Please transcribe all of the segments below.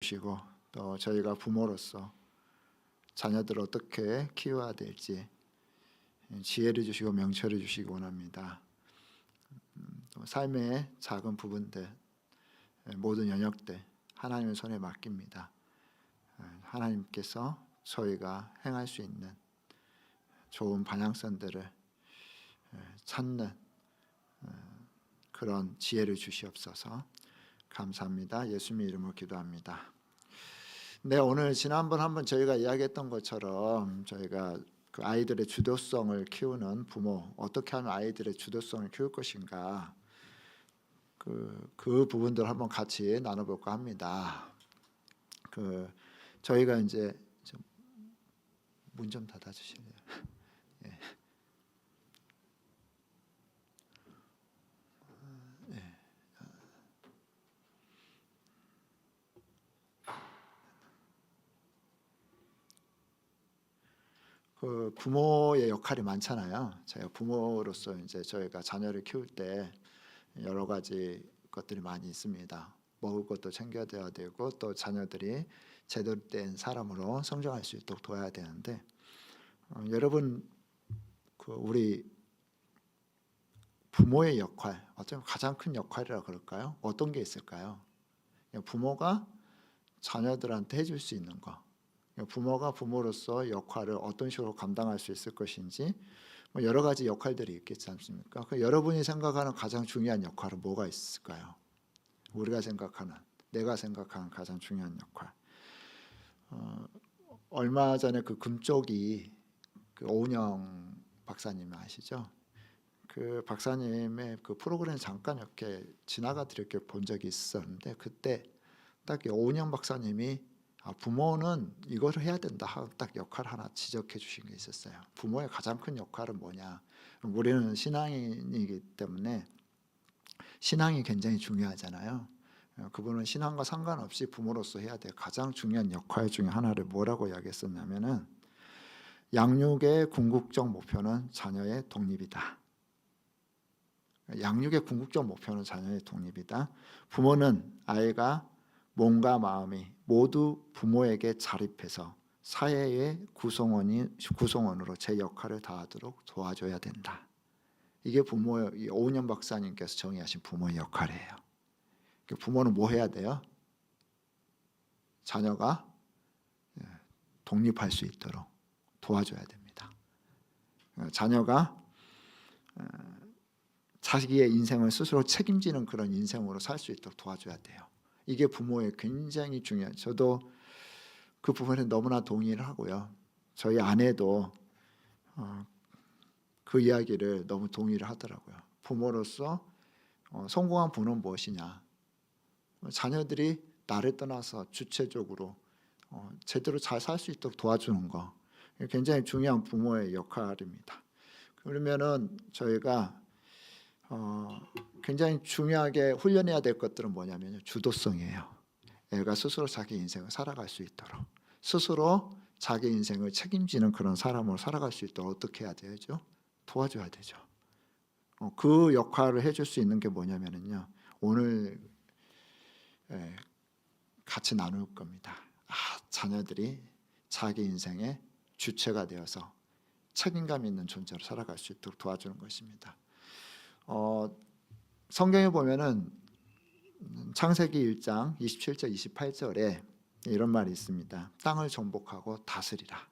주시고 또 저희가 부모로서 자녀들을 어떻게 키워야 될지 지혜를 주시고 명철을 주시기 원합니다. 또 삶의 작은 부분들, 모든 영역들 하나님의 손에 맡깁니다. 하나님께서 저희가 행할 수 있는 좋은 방향성들을 찾는 그런 지혜를 주시옵소서. 감사합니다. 예수님의 이름으로 기도합니다. 네, 오늘 지난번 한번 저희가 이야기했던 것처럼 저희가 그 아이들의 주도성을 키우는 부모, 어떻게 하면 아이들의 주도성을 키울 것인가, 그 부분들 한번 같이 나눠볼까 합니다. 저희가 이제 문 좀 닫아주실래요? 예. 그 부모의 역할이 많잖아요. 제가 부모로서 이제 저희가 자녀를 키울 때 여러 가지 것들이 많이 있습니다. 먹을 것도 챙겨줘야 되고 또 자녀들이 제대로 된 사람으로 성장할 수 있도록 도와야 되는데 여러분 우리 부모의 역할, 어쩌면 가장 큰 역할이라 그럴까요? 어떤 게 있을까요? 부모가 자녀들한테 해줄 수 있는 거, 부모가 부모로서 역할을 어떤 식으로 감당할 수 있을 것인지 여러 가지 역할들이 있겠지 않습니까? 여러분이 생각하는 가장 중요한 역할은 뭐가 있을까요? 우리가 생각하는, 내가 생각하는 가장 중요한 역할. 얼마 전에 그 금쪽이 오은영 박사님 아시죠? 그 박사님의 그 프로그램 잠깐 이렇게 지나가다 이렇게 본 적이 있었는데 그때 딱 오은영 박사님이 부모는 이거를 해야 된다 하고 딱 역할 하나 지적해 주신 게 있었어요. 부모의 가장 큰 역할은 뭐냐? 우리는 신앙인이기 때문에 신앙이 굉장히 중요하잖아요. 그분은 신앙과 상관없이 부모로서 해야 될 가장 중요한 역할 중에 하나를 뭐라고 이야기했었냐면은 양육의 궁극적 목표는 자녀의 독립이다. 양육의 궁극적 목표는 자녀의 독립이다. 부모는 아이가 몸과 마음이 모두 부모에게 자립해서 사회의 구성원으로 제 역할을 다하도록 도와줘야 된다. 이게 부모의 오은영 박사님께서 정의하신 부모의 역할이에요. 부모는 뭐 해야 돼요? 자녀가 독립할 수 있도록 도와줘야 됩니다. 자녀가 자기의 인생을 스스로 책임지는 그런 인생으로 살 수 있도록 도와줘야 돼요. 이게 부모의 굉장히 중요한. 저도 그 부분에 너무나 동의를 하고요. 저희 아내도 그 이야기를 너무 동의를 하더라고요. 부모로서 성공한 부모는 무엇이냐? 자녀들이 나를 떠나서 주체적으로 제대로 잘 살 수 있도록 도와주는 거 굉장히 중요한 부모의 역할입니다. 그러면은 저희가 굉장히 중요하게 훈련해야 될 것들은 뭐냐면요, 주도성이에요. 애가 스스로 자기 인생을 살아갈 수 있도록, 스스로 자기 인생을 책임지는 그런 사람으로 살아갈 수 있도록 어떻게 해야 되죠? 도와줘야 되죠. 그 역할을 해줄 수 있는 게 뭐냐면요, 오늘 같이 나눌 겁니다. 자녀들이 자기 인생의 주체가 되어서 책임감 있는 존재로 살아갈 수 있도록 도와주는 것입니다. 성경에 보면은 창세기 1장 27절 28절에 이런 말이 있습니다. 땅을 정복하고 다스리라.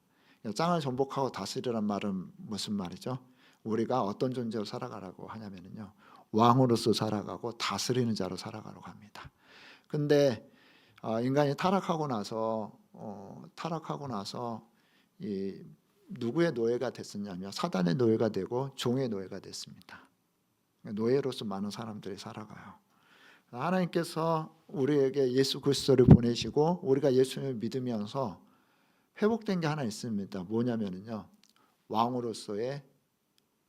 땅을 정복하고 다스리란 말은 무슨 말이죠? 우리가 어떤 존재로 살아가라고 하냐면요, 왕으로서 살아가고 다스리는 자로 살아가라고 합니다. 근데 인간이 타락하고 나서 이 누구의 노예가 됐었냐면 사단의 노예가 되고 종의 노예가 됐습니다. 노예로서 많은 사람들이 살아가요. 하나님께서 우리에게 예수 그리스도를 보내시고 우리가 예수님을 믿으면서 회복된 게 하나 있습니다. 뭐냐면요, 왕으로서의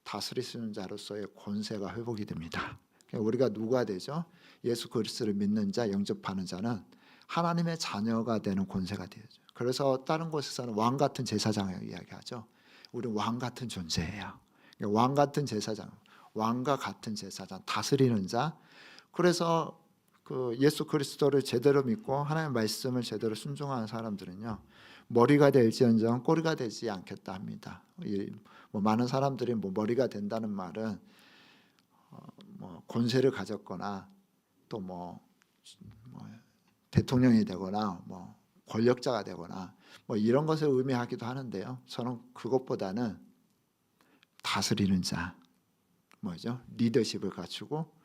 다스리시는 자로서의 권세가 회복이 됩니다. 우리가 누가 되죠? 예수 그리스도를 믿는 자, 영접하는 자는 하나님의 자녀가 되는 권세가 되죠. 그래서 다른 곳에서는 왕 같은 제사장을 이야기하죠. 우리는 왕 같은 존재예요. 왕 같은 제사장, 왕과 같은 제사장, 다스리는 자. 그래서 그 예수 그리스도를 제대로 믿고 하나님의 말씀을 제대로 순종하는 사람들은요, 머리가 될지언정 꼬리가 되지 않겠다 합니다. 뭐 많은 사람들이 뭐 머리가 된다는 말은 뭐 권세를 가졌거나 또 뭐 대통령이 되거나 뭐 권력자가 되거나 뭐 이런 것을 의미하기도 하는데요. 저는 그것보다는 다스리는 자, 뭐죠? 리더십을 갖추고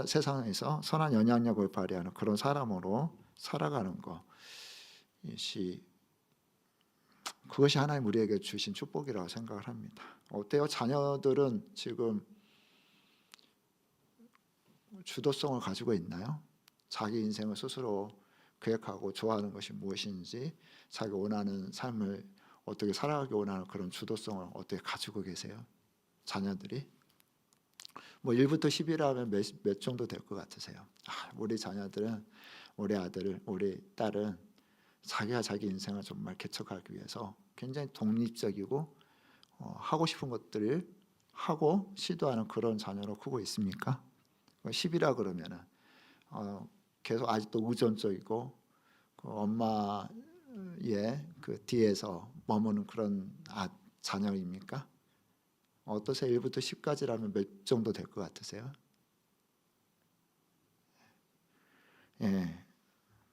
세상에서 선한 영향력을 발휘하는 그런 사람으로 살아가는 그것이 하나님 우리에게 주신 축복이라고 생각을 합니다. 어때요? 자녀들은 지금 주도성을 가지고 있나요? 자기 인생을 스스로 계획하고 좋아하는 것이 무엇인지, 자기 원하는 삶을 어떻게 살아가기 원하는 그런 주도성을 어떻게 가지고 계세요? 자녀들이? 뭐 1부터 10이라면 몇 정도 될 것 같으세요? 우리 자녀들은, 우리 아들, 우리 딸은 자기가 자기 인생을 정말 개척하기 위해서 굉장히 독립적이고 하고 싶은 것들을 하고 시도하는 그런 자녀로 크고 있습니까? 10이라 그러면은 계속 아직도 의존적이고 그 엄마의 그 뒤에서 머무는 그런 자녀입니까? 어떠세요? 1부터 10까지라면 몇 정도 될 것 같으세요? 예,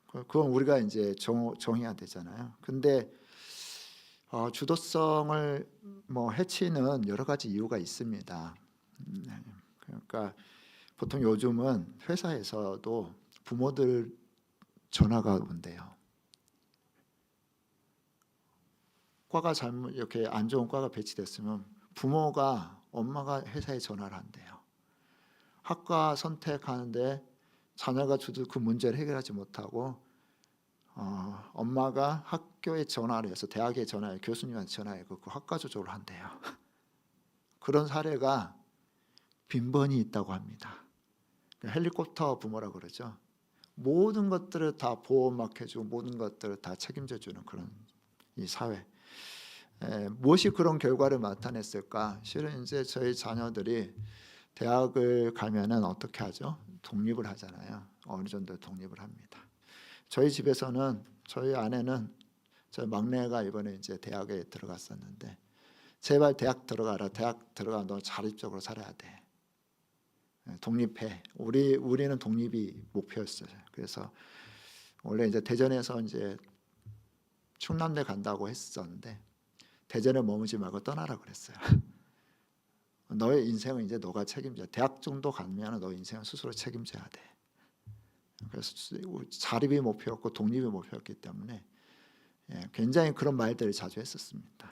그건 우리가 이제 정해야 되잖아요. 근데 주도성을 뭐 해치는 여러 가지 이유가 있습니다. 그러니까 보통 요즘은 회사에서도 부모들 전화가 온대요. 과가 잘못 이렇게 안 좋은 과가 배치됐으면 부모가 엄마가 회사에 전화를 한대요. 학과 선택하는데 자녀가 주도 그 문제를 해결하지 못하고 엄마가 학교에 전화를 해서 대학에 전화해 교수님한테 전화해서 그 학과 조절을 한대요. 그런 사례가 빈번히 있다고 합니다. 헬리콥터 부모라고 그러죠. 모든 것들을 다 보호막 해주고 모든 것들을 다 책임져 주는 그런 이 사회. 무엇이 그런 결과를 나타냈을까? 실은 이제 저희 자녀들이 대학을 가면은 어떻게 하죠? 독립을 하잖아요. 어느 정도 독립을 합니다. 저희 집에서는 저희 아내는 저희 막내가 이번에 이제 대학에 들어갔었는데 제발 대학 들어가라. 대학 들어가 너 자립적으로 살아야 돼. 독립해. 우리는 독립이 목표였어요. 그래서 원래 이제 대전에서 이제 충남대 간다고 했었는데 대전에 머무지 말고 떠나라 그랬어요. 너의 인생은 이제 너가 책임져. 대학 정도 가면 너 인생은 스스로 책임져야 돼. 그래서 자립이 목표였고 독립이 목표였기 때문에 굉장히 그런 말들을 자주 했었습니다.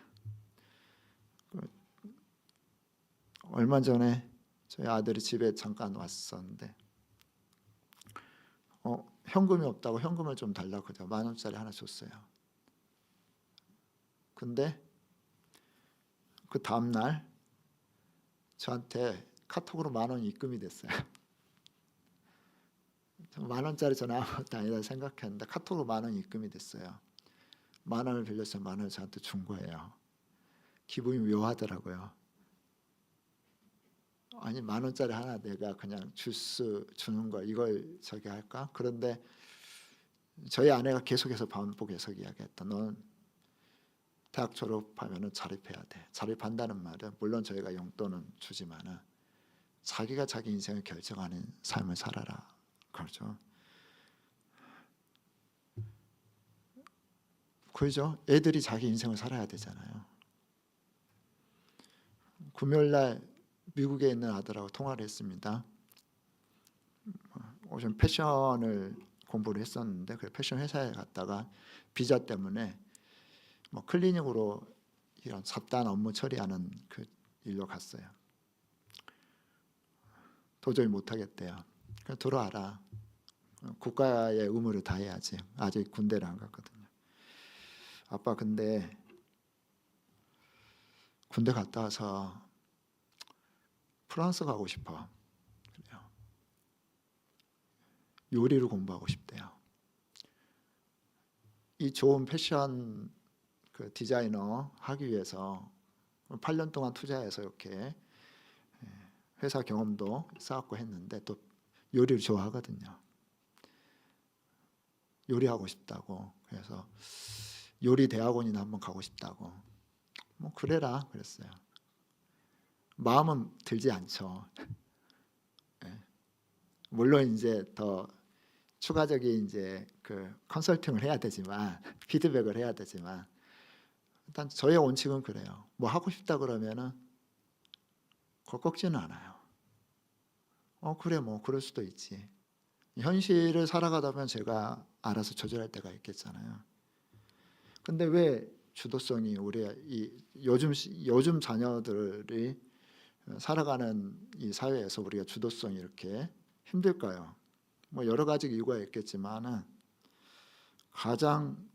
얼마 전에 저희 아들이 집에 잠깐 왔었는데 현금이 없다고 현금을 좀 달라고 그죠. 10,000원짜리 하나 줬어요. 근데 그 다음날 저한테 카톡으로 10,000원 입금이 됐어요. 10,000원짜리 저는 아무것도 아니다 생각했는데 카톡으로 10,000원 입금이 됐어요. 10,000원을 빌려서 10,000원을 저한테 준 거예요. 기분이 묘하더라고요. 아니 10,000원짜리 하나 내가 그냥 주는 거 이걸 저기 할까? 그런데 저희 아내가 계속해서 반복해서 이야기했다. 넌 대학 졸업하면은 자립해야 돼. 자립한다는 말은 물론 저희가 용돈은 주지만은 자기가 자기 인생을 결정하는 삶을 살아라. 그렇죠. 그죠? 애들이 자기 인생을 살아야 되잖아요. 금요일날 미국에 있는 아들하고 통화를 했습니다. 좀 패션을 공부를 했었는데 그 패션 회사에 갔다가 비자 때문에 뭐 클리닉으로 이런 잡다한 업무 처리하는 그 일로 갔어요. 도저히 못하겠대요. 그래서 들어와라. 국가의 의무를 다해야지. 아직 군대를 안 갔거든요. 아빠 근데 군대 갔다 와서 프랑스 가고 싶어. 그래요. 요리를 공부하고 싶대요. 이 좋은 패션 그 디자이너 하기 위해서 8년 동안 투자해서 이렇게 회사 경험도 쌓았고 했는데 또 요리를 좋아하거든요. 요리하고 싶다고. 그래서 요리 대학원이나 한번 가고 싶다고. 뭐 그래라 그랬어요. 마음은 들지 않죠. 예. 물론 이제 더 추가적인 이제 그 컨설팅을 해야 되지만 피드백을 해야 되지만 일단 저의 원칙은 그래요. 뭐 하고 싶다 그러면은 그걸 꺾지는 않아요. 그래 뭐 그럴 수도 있지. 현실을 살아가다 보면 제가 알아서 조절할 때가 있겠잖아요. 근데 왜 주도성이 우리 요즘 자녀들이 살아가는 이 사회에서 우리가 주도성이 이렇게 힘들까요? 뭐 여러 가지 이유가 있겠지만은 가장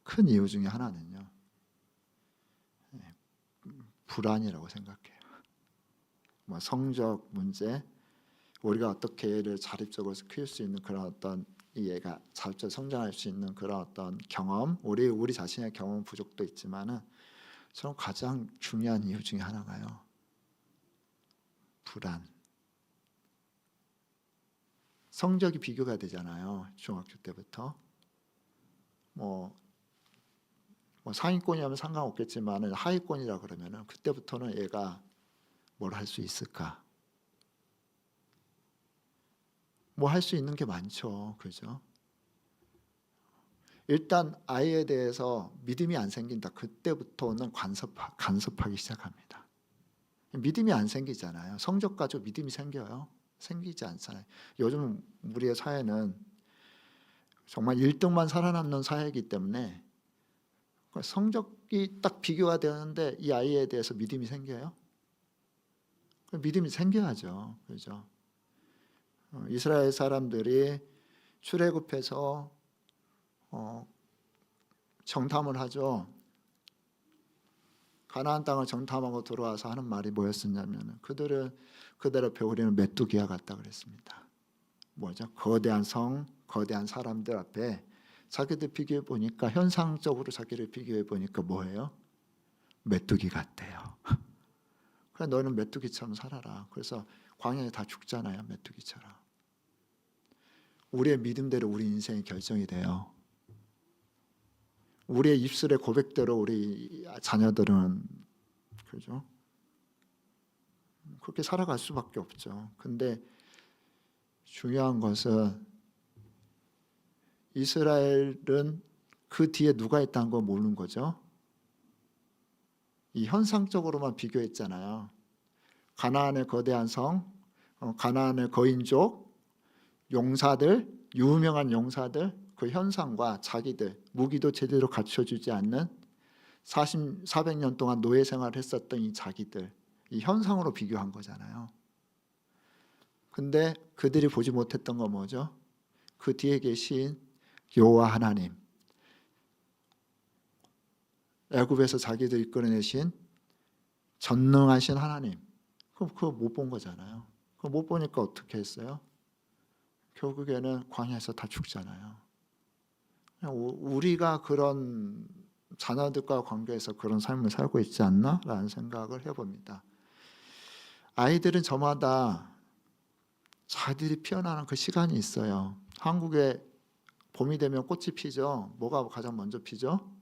큰 이유 중에 하나는요, 불안이라고 생각해요. 뭐 성적 문제, 우리가 어떻게 얘를 자립적으로 키울 수 있는 그런 어떤 얘가 자립적으로 성장할 수 있는 그런 어떤 경험, 우리 자신의 경험 부족도 있지만은 저는 가장 중요한 이유 중에 하나가요, 불안. 성적이 비교가 되잖아요. 중학교 때부터 뭐 상위권이라면 상관없겠지만 하위권이라 그러면은 그때부터는 얘가 뭘 할 수 있을까? 뭐 할 수 있는 게 많죠, 그죠? 일단 아이에 대해서 믿음이 안 생긴다. 그때부터는 간섭하기 시작합니다. 믿음이 안 생기잖아요. 성적 가지고 믿음이 생겨요? 생기지 않잖아요. 요즘 우리의 사회는 정말 1등만 살아남는 사회이기 때문에 성적이 딱 비교가 되는데 이 아이에 대해서 믿음이 생겨요? 믿음이 생겨야죠. 그죠? 이스라엘 사람들이 출애굽해서 정탐을 하죠. 가나안 땅을 정탐하고 들어와서 하는 말이 뭐였었냐면 그들은 그대로 우리는 메뚜기와 같다 그랬습니다. 뭐죠? 거대한 성, 거대한 사람들 앞에 자기들 비교해 보니까 현상적으로 자기를 비교해 보니까 뭐예요? 메뚜기 같대요. 그래 너는 메뚜기처럼 살아라. 그래서 광야에 다 죽잖아요, 메뚜기처럼. 우리의 믿음대로 우리 인생이 결정이 돼요. 우리의 입술의 고백대로 우리 자녀들은 그죠? 그렇게 살아갈 수밖에 없죠. 근데 중요한 것은 이스라엘은 그 뒤에 누가 있다는 걸 모르는 거죠. 이 현상적으로만 비교했잖아요. 가나안의 거대한 성, 가나안의 거인족, 용사들, 유명한 용사들, 그 현상과 자기들 무기도 제대로 갖춰주지 않는 400년 동안 노예 생활을 했었던 이 자기들, 이 현상으로 비교한 거잖아요. 근데 그들이 보지 못했던 건 뭐죠? 그 뒤에 계신 여호와 하나님, 애굽에서 자기들 이끌어내신 전능하신 하나님, 그거 못 본 거잖아요. 그거 못 보니까 어떻게 했어요? 결국에는 광야에서 다 죽잖아요. 우리가 그런 자녀들과 관계에서 그런 삶을 살고 있지 않나라는 생각을 해봅니다. 아이들은 저마다 자기들이 피어나는 그 시간이 있어요. 한국에 봄이 되면 꽃이 피죠. 뭐가 가장 먼저 피죠?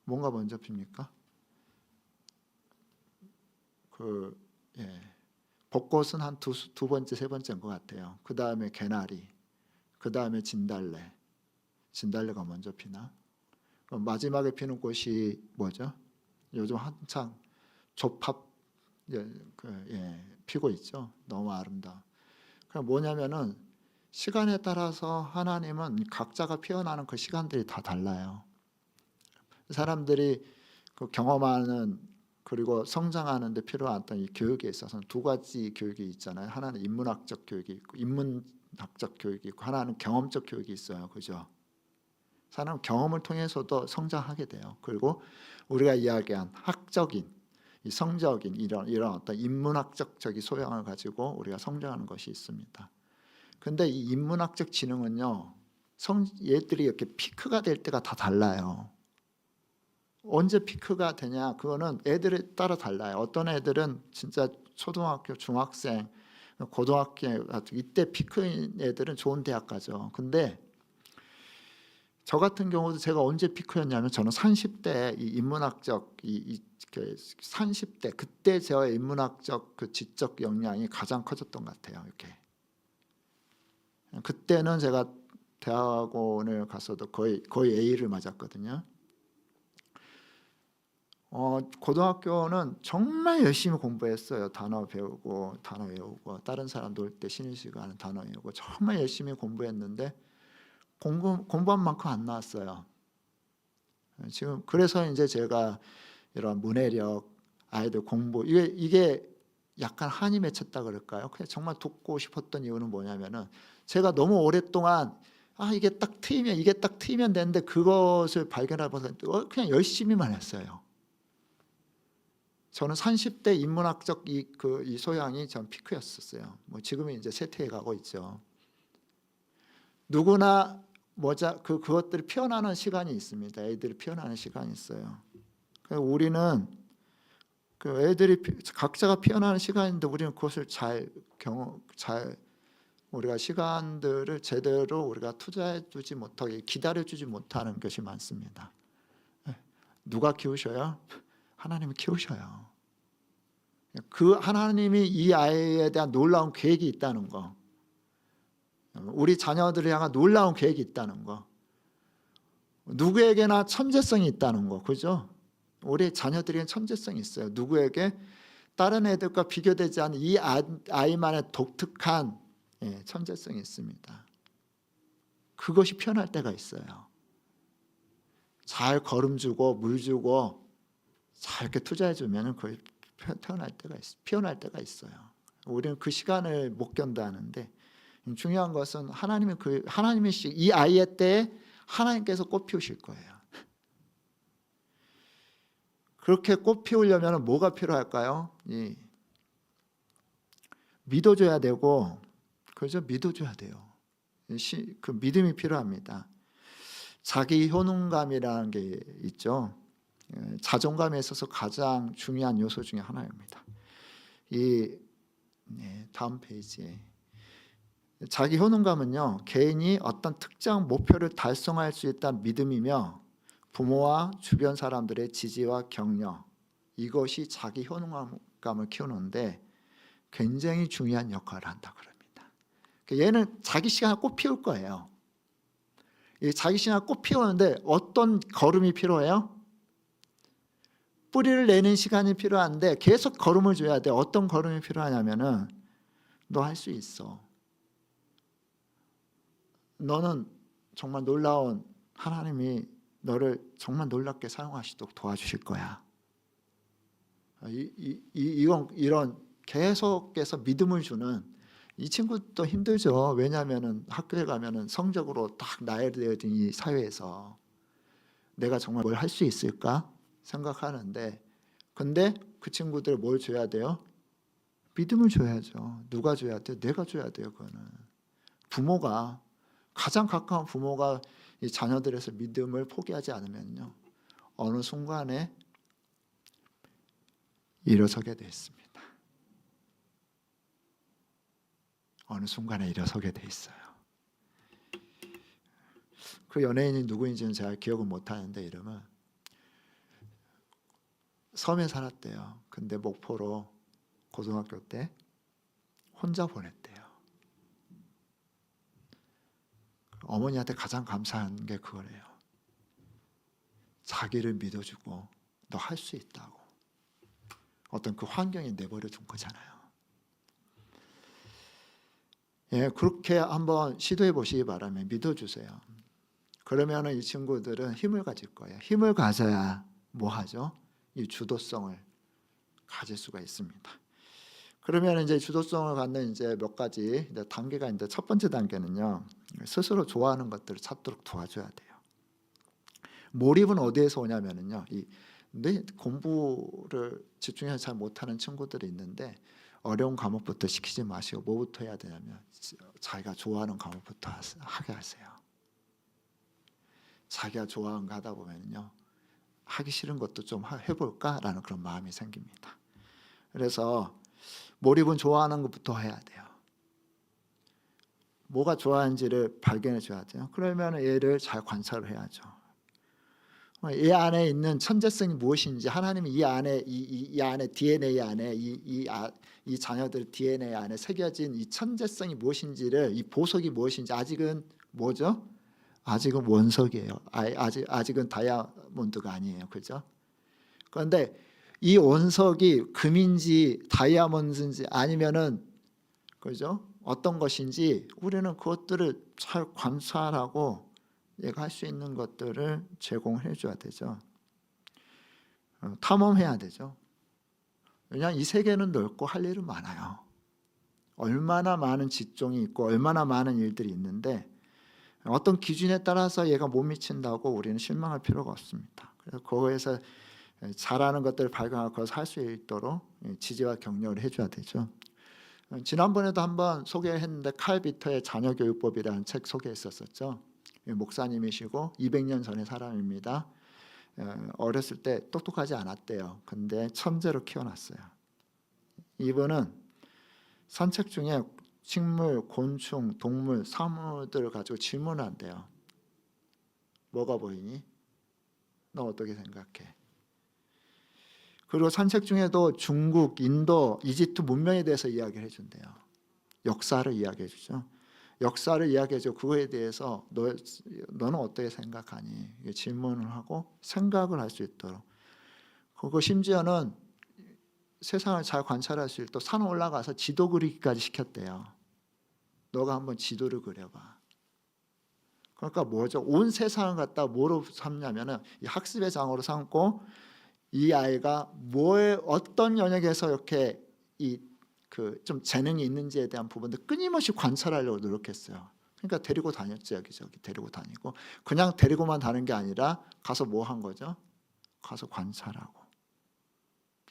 뭔가 먼저 핍니까? 벚꽃은 한 두 번째, 세 번째인 것 같아요. 그 다음에 개나리, 그 다음에 진달래. 진달래가 먼저 피나? 마지막에 피는 꽃이 뭐죠? 요즘 한창 조팝 피고 있죠. 너무 아름다워. 그럼 뭐냐면은 시간에 따라서 하나님은 각자가 피어나는 그 시간들이 다 달라요. 사람들이 그 경험하는 그리고 성장하는 데 필요한 어떤 이 교육에 있어서는 두 가지 교육이 있잖아요. 하나는 인문학적 교육이 있고 인문학적 교육이 있고 하나는 경험적 교육이 있어요. 그죠? 사람은 경험을 통해서도 성장하게 돼요. 그리고 우리가 이야기한 학적인 이 성적인 이런 어떤 인문학적 소양을 가지고 우리가 성장하는 것이 있습니다. 근데 이 인문학적 지능은요, 얘들이 이렇게 피크가 될 때가 다 달라요. 언제 피크가 되냐? 그거는 애들에 따라 달라요. 어떤 애들은 진짜 초등학교, 중학생, 고등학교 이때 피크인 애들은 좋은 대학 가죠. 근데 저 같은 경우도 제가 언제 피크였냐면 저는 30대 이 인문학적 그 30대 그때 저의 인문학적 그 지적 역량이 가장 커졌던 것 같아요. 이렇게 그때는 제가 대학원을 갔어도 거의 A를 맞았거든요. 고등학교는 정말 열심히 공부했어요. 단어 배우고 단어 외우고 다른 사람 놀 때 쉬는 시간에 단어 외우고 정말 열심히 공부했는데 공부한 만큼 안 나왔어요. 지금 그래서 이제 제가 이런 문해력, 아이들 공부 이게 약간 한이 맺혔다 그럴까요? 그냥 정말 돕고 싶었던 이유는 뭐냐면은 제가 너무 오랫동안 이게 딱 트이면 되는데 그것을 발견하면서 그냥 열심히만 했어요. 저는 30대 인문학적 이 소양이 전 피크였었어요. 뭐 지금은 이제 쇠퇴해 가고 있죠. 누구나 그것들이 피어나는 시간이 있습니다. 애들이 피어나는 시간이 있어요. 우리는 그 애들이 각자가 피어나는 시간인데 우리는 그것을 잘 우리가 시간들을 제대로 우리가 투자해주지 못하게 기다려주지 못하는 것이 많습니다. 누가 키우셔요? 하나님이 키우셔요. 그 하나님이 이 아이에 대한 놀라운 계획이 있다는 거, 우리 자녀들을 향한 놀라운 계획이 있다는 거, 누구에게나 천재성이 있다는 거, 그죠? 우리 자녀들에게는 천재성이 있어요. 누구에게 다른 애들과 비교되지 않는 이 아이만의 독특한 천재성이 있습니다. 그것이 피어날 때가 있어요. 잘 거름 주고 물 주고 잘 이렇게 투자해 주면 거의 피어날 때가 있어요. 우리는 그 시간을 못 견다는데 중요한 것은 하나님이 이 아이의 때에 하나님께서 꽃 피우실 거예요. 그렇게 꽃 피우려면 뭐가 필요할까요? 믿어줘야 되고, 그죠? 믿어줘야 돼요. 그 믿음이 필요합니다. 자기 효능감이라는 게 있죠. 자존감에 있어서 가장 중요한 요소 중에 하나입니다. 다음 페이지에 자기 효능감은요, 개인이 어떤 특정 목표를 달성할 수 있다는 믿음이며 부모와 주변 사람들의 지지와 격려, 이것이 자기 효능감을 키우는데 굉장히 중요한 역할을 한다 그럽니다. 얘는 자기 시간을 꼭 피울 거예요. 자기 시간을 꼭 피우는데 어떤 걸음이 필요해요? 뿌리를 내는 시간이 필요한데 계속 걸음을 줘야 돼. 어떤 걸음이 필요하냐면은 너 할 수 있어. 너는 정말 놀라운 하나님이 너를 정말 놀랍게 사용하시도록 도와주실 거야. 이런 계속해서 믿음을 주는 이 친구도 힘들죠. 왜냐하면은 학교에 가면은 성적으로 딱 나열되어진 이 사회에서 내가 정말 뭘 할 수 있을까 생각하는데, 근데 그 친구들 뭘 줘야 돼요? 믿음을 줘야죠. 누가 줘야 돼요? 내가 줘야 돼요. 그거는 부모가, 가장 가까운 부모가 이 자녀들에서 믿음을 포기하지 않으면요, 어느 순간에 일어서게 돼 있습니다. 어느 순간에 일어서게 돼 있어요. 그 연예인이 누구인지는 제가 기억을 못하는데 이름은 섬에 살았대요. 근데 목포로 고등학교 때 혼자 보냈대요. 어머니한테 가장 감사한 게 그거래요. 자기를 믿어주고 너 할 수 있다고 어떤 그 환경에 내버려 둔 거잖아요. 그렇게 한번 시도해 보시기 바라면 믿어주세요. 그러면 이 친구들은 힘을 가질 거예요. 힘을 가져야 뭐 하죠? 이 주도성을 가질 수가 있습니다. 그러면 이제 주도성을 갖는 이제 몇 가지 단계가 있는데, 첫 번째 단계는요, 스스로 좋아하는 것들을 찾도록 도와줘야 돼요. 몰입은 어디에서 오냐면요, 내 공부를 집중해서 잘 못하는 친구들이 있는데 어려운 과목부터 시키지 마시고 뭐부터 해야 되냐면 자기가 좋아하는 과목부터 하게 하세요. 자기가 좋아하는 거 하다 보면요, 하기 싫은 것도 좀 해볼까라는 그런 마음이 생깁니다. 그래서 몰입은 좋아하는 것부터 해야 돼요. 뭐가 좋아하는지를 발견해 줘야 돼요. 그러면 얘를 잘 관찰을 해야죠. 이 안에 있는 천재성이 무엇인지, 하나님이 이 안에 이 안에 DNA 안에 이 자녀들 DNA 안에 새겨진 이 천재성이 무엇인지를, 이 보석이 무엇인지, 아직은 뭐죠? 아직은 원석이에요. 아직은 다이아몬드가 아니에요. 그죠? 그런데 이 원석이 금인지 다이아몬드인지 아니면은, 그죠? 어떤 것인지 우리는 그것들을 잘 관찰하고 얘가 할 수 있는 것들을 제공해 줘야 되죠. 탐험해야 되죠. 왜냐하면 이 세계는 넓고 할 일은 많아요. 얼마나 많은 직종이 있고 얼마나 많은 일들이 있는데 어떤 기준에 따라서 얘가 못 미친다고 우리는 실망할 필요가 없습니다. 그래서 그거에서 잘하는 것들을 발견하고 그것을 할 수 있도록 지지와 격려를 해줘야 되죠. 지난번에도 한번 소개했는데 칼 비터의 자녀교육법이라는 책 소개했었죠. 목사님이시고 200년 전의 사람입니다. 어렸을 때 똑똑하지 않았대요. 근데 천재로 키워놨어요. 이분은 산책 중에 식물, 곤충, 동물, 사물들을 가지고 질문을 한대요. 뭐가 보이니? 너 어떻게 생각해? 그리고 산책 중에도 중국, 인도, 이집트 문명에 대해서 이야기를 해준대요. 역사를 이야기해 주죠. 역사를 이야기해 주고 그거에 대해서 너는 어떻게 생각하니? 질문을 하고 생각을 할 수 있도록. 그거 심지어는 세상을 잘 관찰할 수 있도록 산 올라가서 지도 그리기까지 시켰대요. 너가 한번 지도를 그려봐. 그러니까 뭐죠? 온 세상을 갖다 뭐로 삼냐면은 이 학습의 장으로 삼고 이 아이가 어떤 영역에서 이렇게 좀 재능이 있는지에 대한 부분들 끊임없이 관찰하려고 노력했어요. 그러니까 데리고 다녔죠. 여기저기 데리고 다니고, 그냥 데리고만 다는 게 아니라 가서 뭐 한 거죠? 가서 관찰하고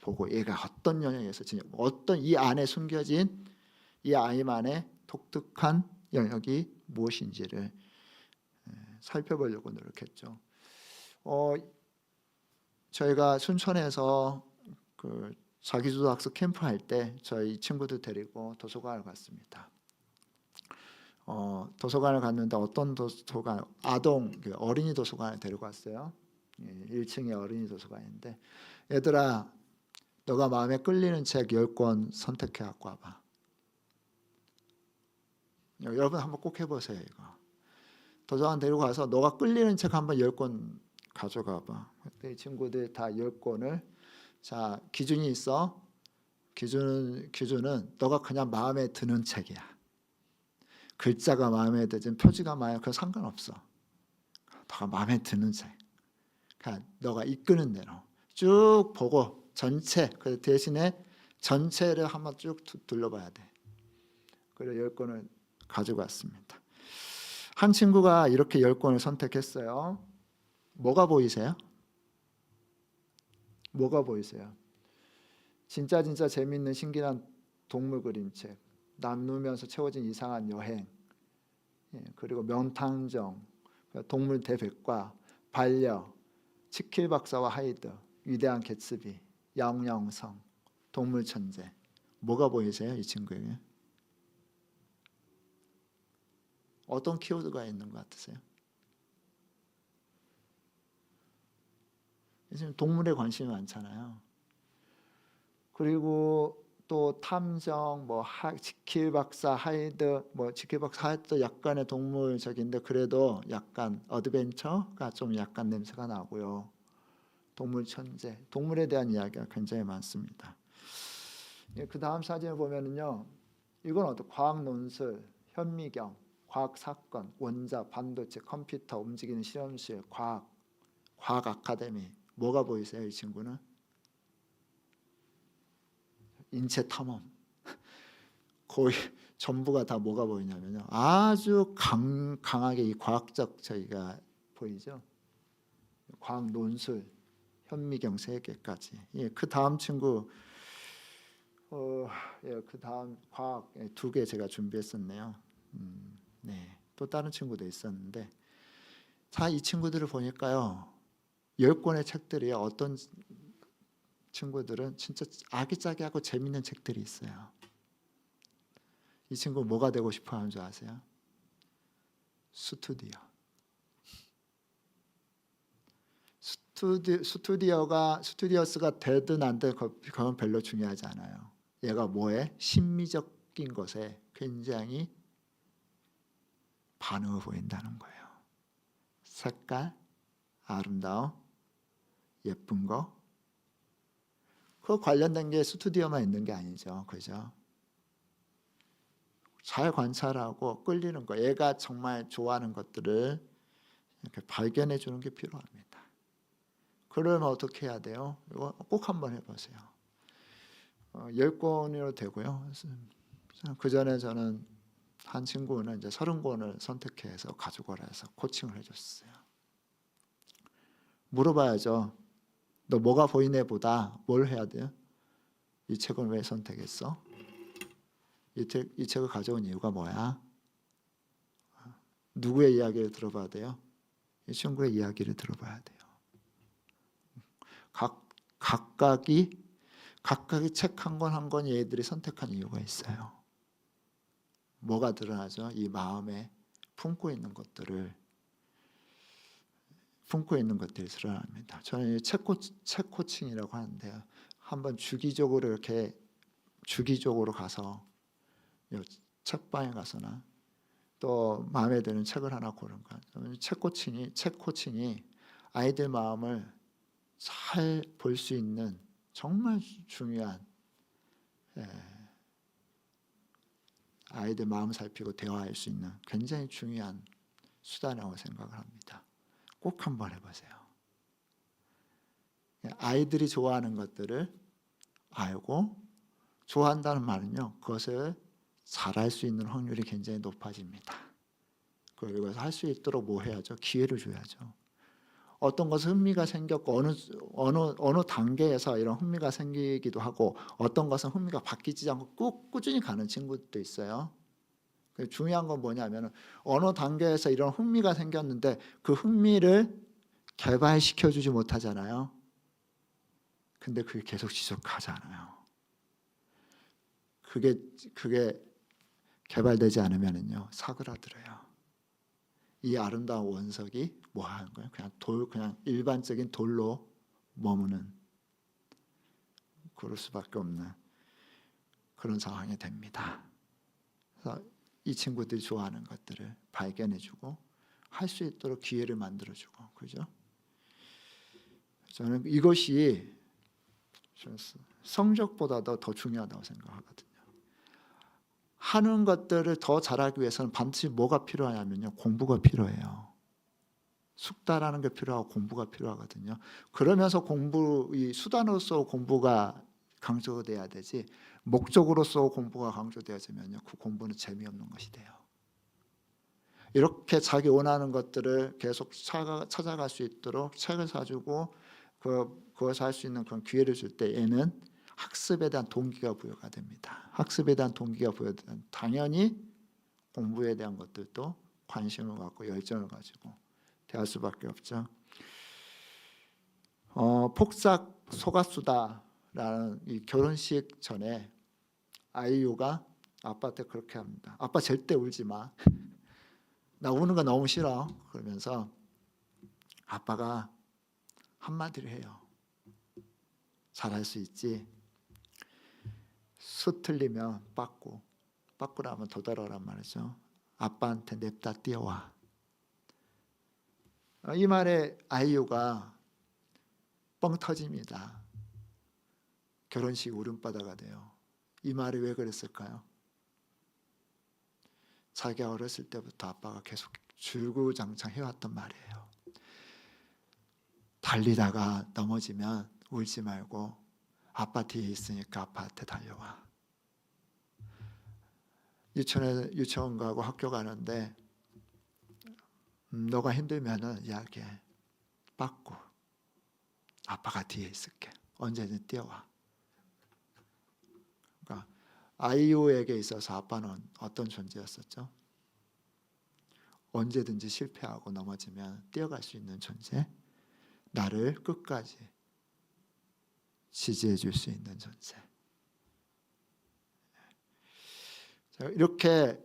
보고 얘가 어떤 영역에서 어떤 이 안에 숨겨진 이 아이만의 독특한 영역이 무엇인지를 살펴보려고 노력했죠. 저희가 순천에서 그 자기주도학습 캠프 할 때 저희 친구들 데리고 도서관을 갔습니다. 도서관을 갔는데 어떤 도서관, 아동 어린이 도서관을 데리고 왔어요. 1층에 어린이 도서관인데, 얘들아 너가 마음에 끌리는 책 10권 선택해 갖고 와봐. 여러분 한번 꼭 해보세요. 이거 도서관 데리고 가서 너가 끌리는 책 한번 10권 가져가 봐. 그때 이 친구들 다 10권을, 자 기준이 있어. 기준은 너가 그냥 마음에 드는 책이야. 글자가 마음에 들든 표지가 마음에, 그건 상관없어. 너가 마음에 드는 책, 그러니까 너가 이끄는 대로 쭉 보고 전체, 그 대신에 전체를 한번 쭉 둘러봐야 돼. 그래서 10권을 가지고 왔습니다. 한 친구가 이렇게 10권을 선택했어요. 뭐가 보이세요? 뭐가 보이세요? 진짜 재미있는 신기한 동물 그림책, 나누면서 채워진 이상한 여행, 그리고 명탐정, 동물 대백과, 반려, 치킬 박사와 하이드, 위대한 개츠비, 야옹야옹성, 동물 천재. 뭐가 보이세요? 이 친구에게 어떤 키워드가 있는 것 같으세요? 요즘 동물에 관심이 많잖아요. 그리고 또 탐정, 치킬 박사, 하이드, 치킬 박사, 하이드 약간의 동물적인데 그래도 약간 어드벤처가 좀 약간 냄새가 나고요. 동물 천재, 동물에 대한 이야기가 굉장히 많습니다. 그 다음 사진을 보면은요, 이건 어떤 과학 논술, 현미경, 과학 사건, 원자, 반도체, 컴퓨터, 움직이는 실험실, 과학 아카데미. 뭐가 보이세요? 이 친구는 인체 탐험. 거의 전부가 다 뭐가 보이냐면요, 아주 강하게 이 과학적 저희가 보이죠. 과학 논술, 현미경 3개까지. 그 다음 친구, 그 다음 과학 2개 제가 준비했었네요. 네, 또 다른 친구도 있었는데, 자, 이 친구들을 보니까요, 10권의 책들이 어떤 친구들은 진짜 아기자기하고 재밌는 책들이 있어요. 이 친구 뭐가 되고 싶어 하는 줄 아세요? 스튜디오. 스튜디오스가 되든 안 되든 그건 별로 중요하지 않아요. 얘가 뭐에? 심미적인 것에 굉장히 반응을 보인다는 거예요. 색깔, 아름다움, 예쁜 거. 그 관련된 게 스튜디오만 있는 게 아니죠. 그죠? 잘 관찰하고 끌리는 거. 얘가 정말 좋아하는 것들을 이렇게 발견해 주는 게 필요합니다. 그러면 어떻게 해야 돼요? 이거 꼭 한번 해보세요. 10권이로 되고요. 그 전에 저는 한 친구는 이제 30권을 선택해서 가져오라 해서 코칭을 해줬어요. 물어봐야죠. 너 뭐가 보이네 보다 뭘 해야 돼요? 이 책을 왜 선택했어? 이 책을 가져온 이유가 뭐야? 누구의 이야기를 들어봐야 돼요? 이 친구의 이야기를 들어봐야 돼요. 각각이 책 한 권 한 권 얘들이 선택한 이유가 있어요. 뭐가 드러나죠? 이 마음에 품고 있는 것들이 드러납니다. 저는 책 코칭이라고 하는데요. 한번 주기적으로 가서 책방에 가서나 또 마음에 드는 책을 하나 고른 거. 책 코칭이 아이들 마음을 잘 볼 수 있는 정말 중요한, 아이들 마음 살피고 대화할 수 있는 굉장히 중요한 수단이라고 생각을 합니다. 꼭 한번 해보세요. 아이들이 좋아하는 것들을 알고, 좋아한다는 말은요, 그것을 잘할 수 있는 확률이 굉장히 높아집니다. 그리고 이것을 할 수 있도록 뭐 해야죠? 기회를 줘야죠. 어떤 것은 흥미가 생겼고 어느 단계에서 이런 흥미가 생기기도 하고, 어떤 것은 흥미가 바뀌지 않고 꾸준히 가는 친구들도 있어요. 중요한 건 뭐냐면 어느 단계에서 이런 흥미가 생겼는데 그 흥미를 개발시켜 주지 못하잖아요. 근데 그게 계속 지속하잖아요. 그게 개발되지 않으면은요, 사그라들어요. 이 아름다운 원석이 뭐 하는 거예요? 그냥 일반적인 돌로 머무는, 그럴 수밖에 없는 그런 상황이 됩니다. 그래서 이 친구들이 좋아하는 것들을 발견해주고 할 수 있도록 기회를 만들어주고, 그죠? 저는 이것이 성적보다도 더 중요하다고 생각하거든요. 하는 것들을 더 잘하기 위해서는 반드시 뭐가 필요하냐면요, 공부가 필요해요. 숙달하는 게 필요하고 공부가 필요하거든요. 그러면서 이 수단으로서 공부가 강조돼야 되지, 목적으로서 공부가 강조되어지면요, 그 공부는 재미없는 것이 돼요. 이렇게 자기 원하는 것들을 계속 찾아갈 수 있도록 책을 사주고 그것을 할 수 있는 그런 기회를 줄 때 얘는 학습에 대한 동기가 부여가 됩니다. 학습에 대한 동기가 부여되면 당연히 공부에 대한 것들도 관심을 갖고 열정을 가지고 대할 수밖에 없죠. 폭삭 속았수다라는 이 결혼식 전에 아이유가 아빠한테 그렇게 합니다. 아빠 절대 울지 마. 나 우는 거 너무 싫어. 그러면서 아빠가 한마디를 해요. 잘할 수 있지. 수 틀리면 빠꾸라면 도달하란 말이죠. 아빠한테 냅다 뛰어와. 이 말에 아이유가 뻥 터집니다. 결혼식 울음바다가 돼요. 이 말이 왜 그랬을까요? 자기가 어렸을 때부터 아빠가 계속 줄구장창 해왔던 말이에요. 달리다가 넘어지면 울지 말고 아빠 뒤에 있으니까 아빠한테 달려와. 유치원 가고 학교 가는데 너가 힘들면은 이야기해. 빠꾸. 아빠가 뒤에 있을게. 언제든 뛰어와. 그러니까 아이유에게 있어서 아빠는 어떤 존재였었죠? 언제든지 실패하고 넘어지면 뛰어갈 수 있는 존재. 나를 끝까지 지지해 줄 수 있는 존재. 이렇게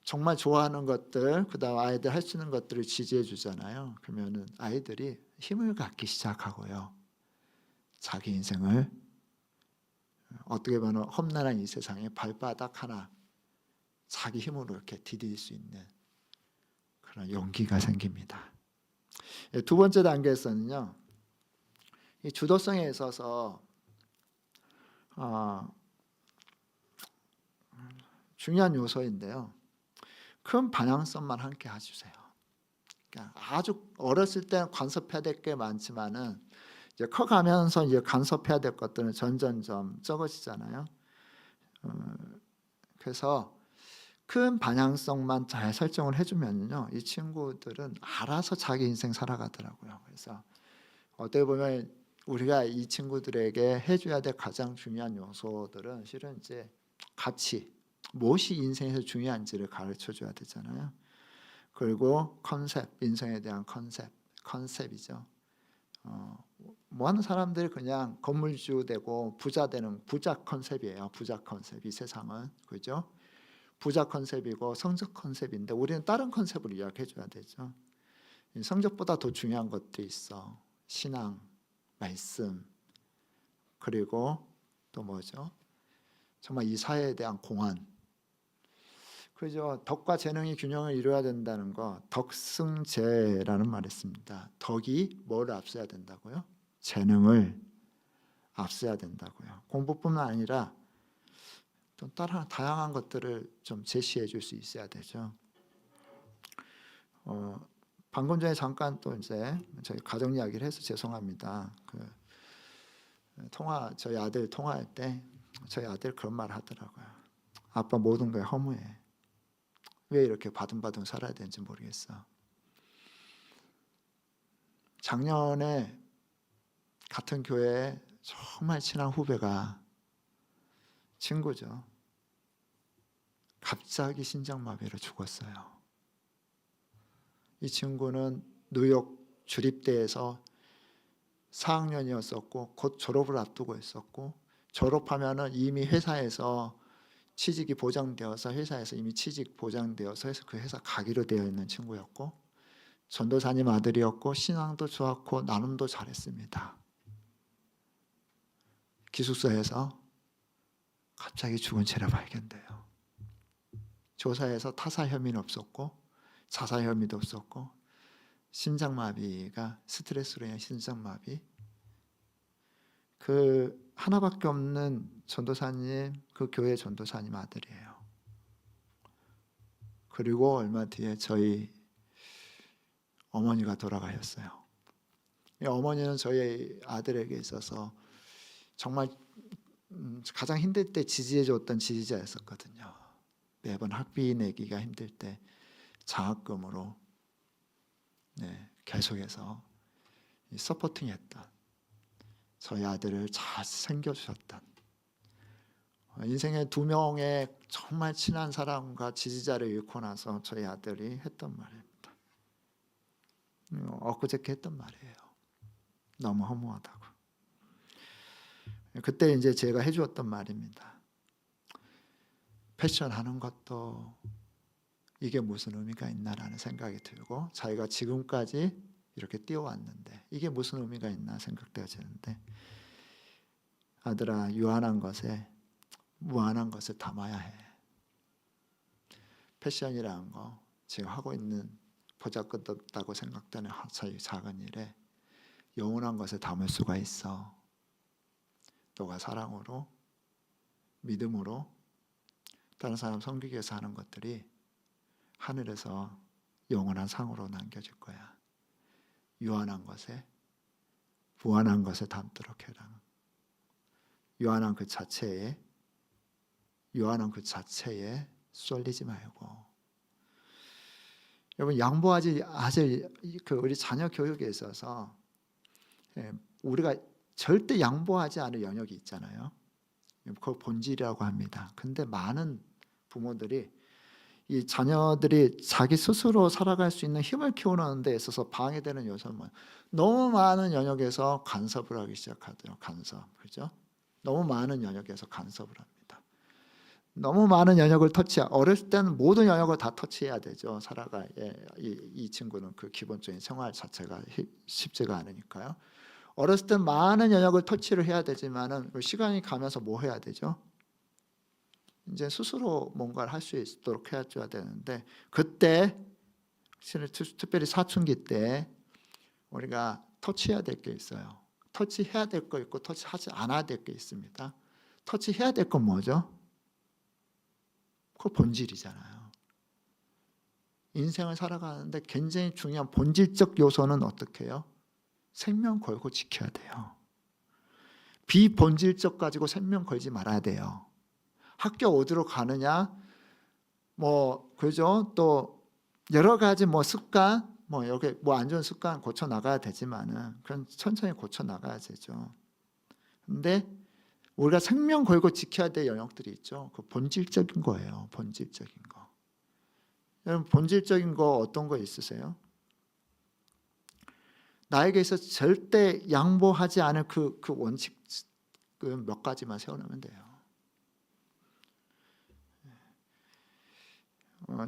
정말 좋아하는 것들, 그다음 아이들 할 수 있는 것들을 지지해 주잖아요. 그러면은 아이들이 힘을 갖기 시작하고요. 자기 인생을 어떻게 보면 험난한 이 세상에 발바닥 하나 자기 힘으로 이렇게 디딜 수 있는 그런 용기가 생깁니다. 두 번째 단계에서는요, 이 주도성에 있어서 중요한 요소인데요. 큰 방향성만 함께 해주세요. 그러니까 아주 어렸을 때 간섭해야 될 게 많지만은 이제 커가면서 이제 간섭해야 될 것들은 점점점 적어지잖아요. 그래서 큰 방향성만 잘 설정을 해주면요, 이 친구들은 알아서 자기 인생 살아가더라고요. 그래서 어떻게 보면 우리가 이 친구들에게 해줘야 될 가장 중요한 요소들은 실은 이제 가치, 무엇이 인생에서 중요한지를 가르쳐 줘야 되잖아요. 그리고 컨셉, 인생에 대한 컨셉이죠. 많은 사람들이 그냥 건물주 되고 부자 되는 부자 컨셉이에요. 부자 컨셉. 이 세상은, 그죠? 부자 컨셉이고 성적 컨셉인데 우리는 다른 컨셉을 이야기해 줘야 되죠. 성적보다 더 중요한 것도 있어. 신앙, 말씀, 그리고 또 뭐죠? 정말 이 사회에 대한 공헌. 그죠? 덕과 재능이 균형을 이루어야 된다는 거, 덕승재라는 말이 있습니다. 덕이 뭘 앞서야 된다고요? 재능을 앞서야 된다고요. 공부뿐만 아니라 또 다양한 것들을 좀 제시해 줄 수 있어야 되죠. 방금 전에 잠깐 또 이제 저희 가정 이야기를 해서 죄송합니다. 저희 아들 통화할 때 저희 아들 그런 말 하더라고요. 아빠 모든 걸 허무해. 왜 이렇게 바둥바둥 살아야 되는지 모르겠어. 작년에 같은 교회에 정말 친한 후배가, 친구죠, 갑자기 심장마비로 죽었어요. 이 친구는 뉴욕 주립대에서 4학년이었었고 곧 졸업을 앞두고 있었고, 졸업하면은 이미 회사에서 취직이 보장되어서 회사에서 이미 취직 보장되어서 해서 그 회사 가기로 되어 있는 친구였고, 전도사님 아들이었고 신앙도 좋았고 나눔도 잘했습니다. 기숙사에서 갑자기 죽은 채로 발견돼요. 조사에서 타살 혐의는 없었고 자살 혐의도 없었고, 심장마비가 스트레스로 인한 심장마비. 그 하나밖에 없는 전도사님, 그 교회 전도사님 아들이에요. 그리고 얼마 뒤에 저희 어머니가 돌아가셨어요. 어머니는 저희 아들에게 있어서 정말 가장 힘들 때 지지해 줬던 지지자였었거든요. 매번 학비 내기가 힘들 때 장학금으로 계속해서 서포팅했던, 저희 아들을 잘 챙겨주셨던, 인생의 2명의 정말 친한 사람과 지지자를 잃고 나서 저희 아들이 했던 말입니다. 엊그저께 했던 말이에요. 너무 허무하다고. 그때 이제 제가 해주었던 말입니다. 패션 하는 것도 이게 무슨 의미가 있나라는 생각이 들고, 자기가 지금까지 이렇게 뛰어왔는데 이게 무슨 의미가 있나 생각되어지는데, 아들아, 유한한 것에 무한한 것을 담아야 해. 패션이라는 거, 지금 하고 있는 보잘것없다고 생각되는 작은 일에 영원한 것을 담을 수가 있어. 너가 사랑으로, 믿음으로 다른 사람 섬기기 위해서 하는 것들이 하늘에서 영원한 상으로 남겨질 거야. 유한한 것에 무한한 것을 담도록 해라. 유한한 그 자체에 쏠리지 말고. 여러분, 양보하지 우리 자녀 교육에 있어서 우리가 절대 양보하지 않을 영역이 있잖아요. 그걸 본질이라고 합니다. 근데 많은 부모들이 이 자녀들이 자기 스스로 살아갈 수 있는 힘을 키우는 데 있어서 방해되는 요소는 뭐예요? 너무 많은 영역에서 간섭을 하기 시작하더라고요. 간섭, 그죠? 너무 많은 영역에서 간섭을 합니다. 너무 많은 영역을 어렸을 때는 모든 영역을 다 터치해야 되죠. 이 친구는 그 기본적인 생활 자체가 쉽지가 않으니까요. 어렸을 때 많은 영역을 터치를 해야 되지만은 시간이 가면서 뭐 해야 되죠? 이제 스스로 뭔가를 할 수 있도록 해줘야 되는데, 그때 특별히 사춘기 때 우리가 터치해야 될 게 있어요. 터치해야 될 거 있고 터치하지 않아야 될 게 있습니다. 터치해야 될 건 뭐죠? 그 본질이잖아요. 인생을 살아가는데 굉장히 중요한 본질적 요소는 어떻게 해요? 생명 걸고 지켜야 돼요. 비본질적 가지고 생명 걸지 말아야 돼요. 학교 어디로 가느냐, 뭐 그죠? 또 여러 가지 뭐 습관, 뭐 여기 뭐 안 좋은 습관 고쳐 나가야 되지만은 그건 천천히 고쳐 나가야 되죠. 근데 우리가 생명 걸고 지켜야 될 영역들이 있죠. 그 본질적인 거예요. 본질적인 거. 여러분 본질적인 거 어떤 거 있으세요? 나에게 있어서 절대 양보하지 않을 그 원칙 몇 가지만 세워놓으면 돼요.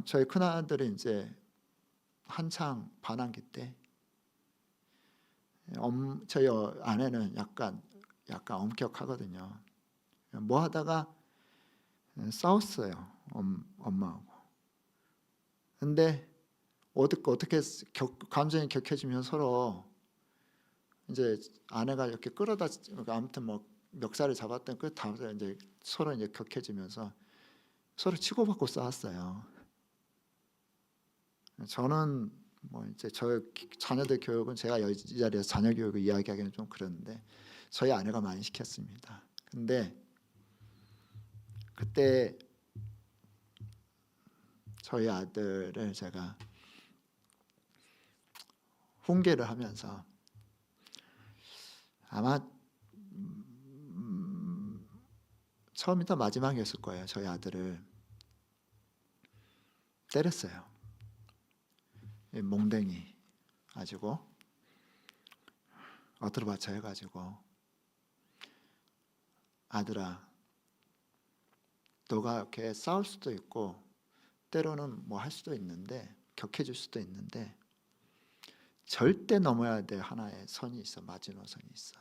저희 큰아들이 이제 한창 반항기 때 저희 아내는 약간 엄격하거든요. 뭐 하다가 싸웠어요. 엄마하고. 근데 어떻게 감정이 격해지면 서로 이제 아내가 이렇게 끌어다 아무튼 뭐 멱살을 잡았던 그 다음에 이제 서로 이제 격해지면서 서로 치고받고 싸웠어요. 저는 뭐 이제 저 자녀들 교육은 제가 이 자리에서 자녀 교육을 이야기하기는 좀 그런데 저희 아내가 많이 시켰습니다. 근데 그때 저희 아들을 제가 훈계를 하면서 아마 처음부터 마지막이었을 거예요. 저희 아들을 때렸어요. 몽댕이 가지고 어트로 받쳐 해가지고, 아들아, 너가 이렇게 싸울 수도 있고 때로는 뭐 할 수도 있는데 격해질 수도 있는데 절대 넘어야 될 하나의 선이 있어. 마지노선이 있어.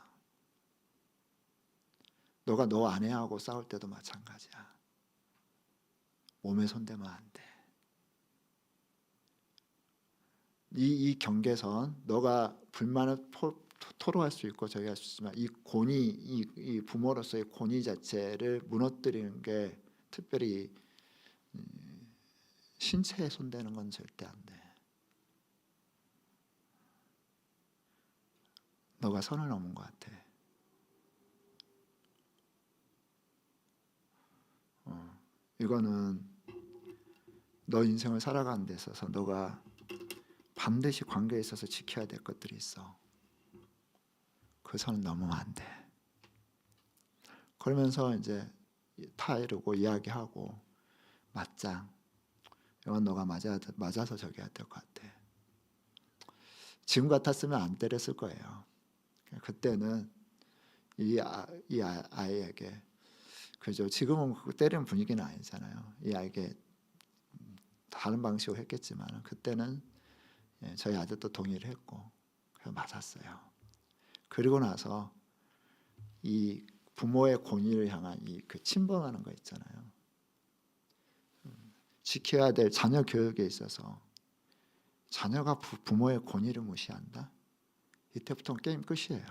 너가 너 아내하고 싸울 때도 마찬가지야. 몸에 손대면 안 돼. 이 경계선, 너가 불만을 토로할 수 있고 저기 할 수 있지만 이 권위, 이 부모로서의 권위 자체를 무너뜨리는 게, 특별히 신체에 손대는 건 절대 안 돼. 너가 선을 넘은 것 같아. 이거는 너 인생을 살아가는 데 있어서 너가 반드시 관계에 있어서 지켜야 될 것들이 있어. 그 선을 넘으면 안 돼. 그러면서 이제 타이르고 이야기하고, 맞짱, 이건 너가 맞아서 저기 해야 될 것 같아. 지금 같았으면 안 때렸을 거예요. 그때는 이 아이에게, 그죠? 지금은 때리는 분위기는 아니잖아요. 이 아이에게 다른 방식으로 했겠지만 그때는 저희 아들도 동의를 했고 그래서 맞았어요. 그리고 나서 이 부모의 권위를 향한 그 침범하는 거 있잖아요. 지켜야 될 자녀 교육에 있어서 자녀가 부모의 권위를 무시한다? 이때부터 게임 끝이에요.